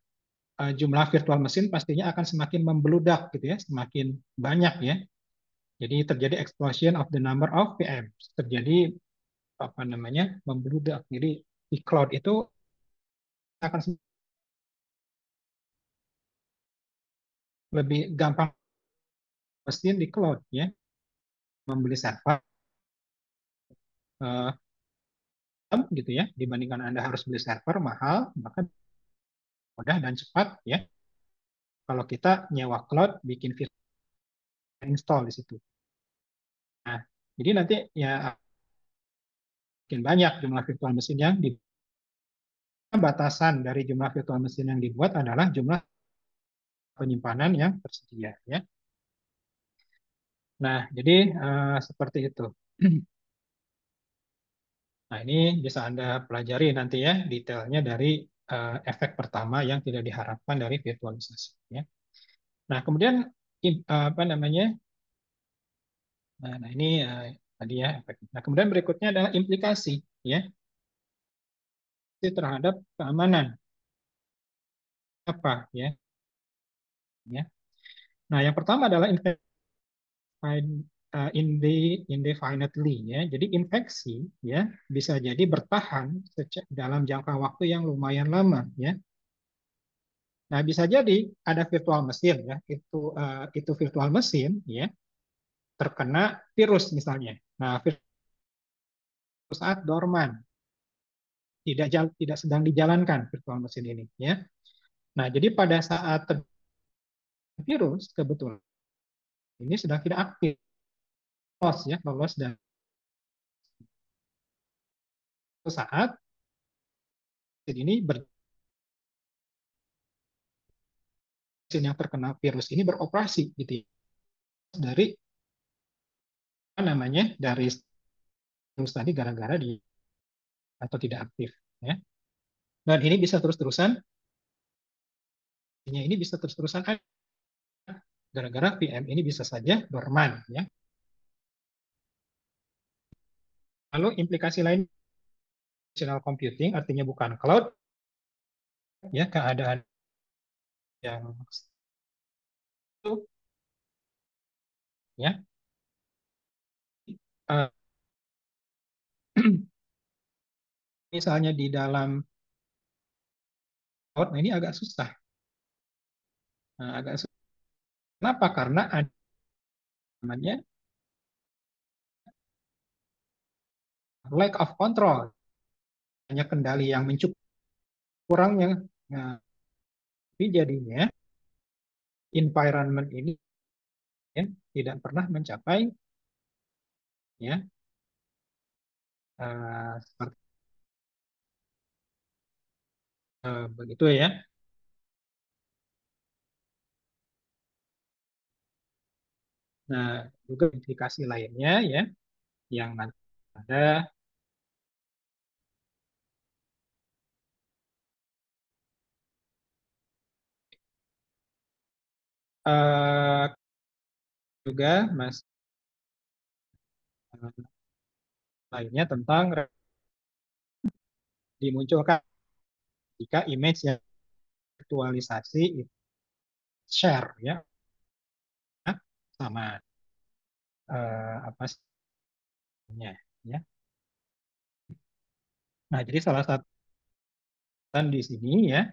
jumlah virtual mesin pastinya akan semakin membeludak gitu ya, semakin banyak ya. Jadi terjadi explosion of the number of VM. Terjadi apa namanya? Membeludak. Jadi di cloud itu akan lebih gampang mesin di cloud ya, membeli server uh, gitu ya, dibandingkan Anda harus beli server mahal, maka mudah dan cepat ya. Kalau kita nyewa cloud, bikin virtual install di situ. Nah, jadi nanti ya makin banyak jumlah virtual mesin yang di batasan dari jumlah virtual mesin yang dibuat adalah jumlah penyimpanan yang tersedia ya. Nah, jadi seperti itu. Nah, ini bisa Anda pelajari nanti ya detailnya dari efek pertama yang tidak diharapkan dari virtualisasi ya. Nah, kemudian apa namanya? Nah, ini tadi ya efek. Nah, kemudian berikutnya adalah implikasi ya terhadap keamanan apa ya ya. Nah, yang pertama adalah indefinitely ya. Jadi infeksi ya bisa jadi bertahan dalam jangka waktu yang lumayan lama ya. Nah, bisa jadi ada virtual mesin ya. Itu virtual mesin ya terkena virus misalnya. Nah, virus saat dorman tidak sedang dijalankan virtual mesin ini ya. Nah, jadi pada saat virus kebetulan ini sedang tidak aktif, lolos dan saat ini mesin yang terkena virus ini beroperasi gitu ya. Dari apa namanya dari virus tadi gara-gara di atau tidak aktif ya. Dan ini bisa terus-terusan ini bisa terus-terusan gara-gara VM ini bisa saja dorman ya. Lalu implikasi lain personal computing artinya bukan cloud ya keadaan yang itu ya uh, misalnya di dalam cloud nah ini agak susah. Nah, agak susah. Kenapa? Karena ada namanya lack of control, hanya kendali yang mencukupi kurangnya. Nah, tapi jadinya environment ini ya, tidak pernah mencapai ya seperti begitu ya. Nah, juga implikasi lainnya ya yang nanti ada eh, juga Mas lainnya tentang dimunculkan jika image yang aktualisasi itu share ya sama apa namanya ya. Nah, jadi salah satu di sini ya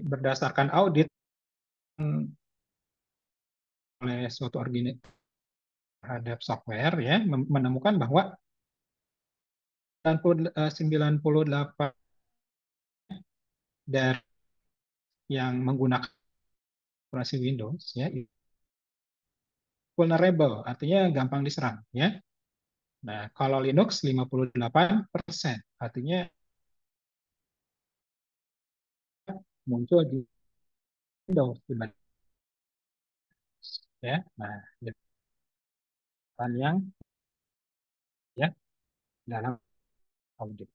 berdasarkan audit oleh suatu organisasi terhadap software ya menemukan bahwa 98 dari yang menggunakan operasi Windows ya vulnerable artinya gampang diserang ya. Nah, kalau Linux 58% artinya muncul di Windows ya. Nah, yang ya dalam audit.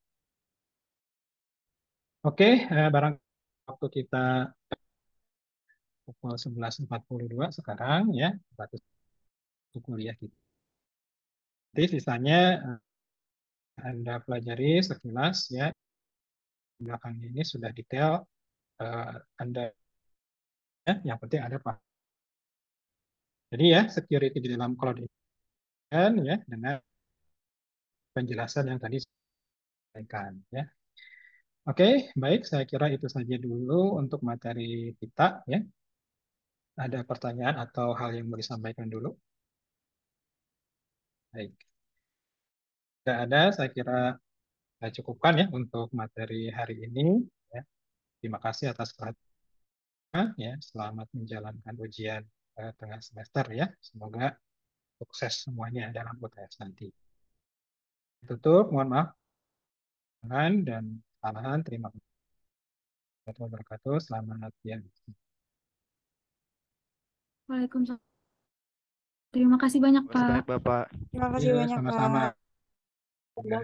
Oke, barang waktu kita pukul 11.42 sekarang ya, batas kuliah kita. Jadi sisanya Anda pelajari sekilas ya, belakangnya ini sudah detail Anda ya, yang penting ada Pak. Jadi ya, security di dalam cloud ini ya dengan penjelasan yang tadi saya sampaikan ya. Oke, baik, saya kira itu saja dulu untuk materi kita ya. Ada pertanyaan atau hal yang mau disampaikan dulu? Baik. Tidak ada, saya kira saya cukupkan ya untuk materi hari ini. Ya. Terima kasih atas perhatian ya. Selamat menjalankan ujian tengah semester ya. Semoga sukses semuanya dalam UTS nanti. Tutup, mohon maaf dan kesalahan. Terima kasih warahmatullahi wabarakatuh. Selamat siang.
Waalaikumsalam. Terima kasih banyak,
Terima kasih
Pak.
banyak Bapak.
Terima kasih
Iya,
banyak,
sama-sama.
Pak.
Ya.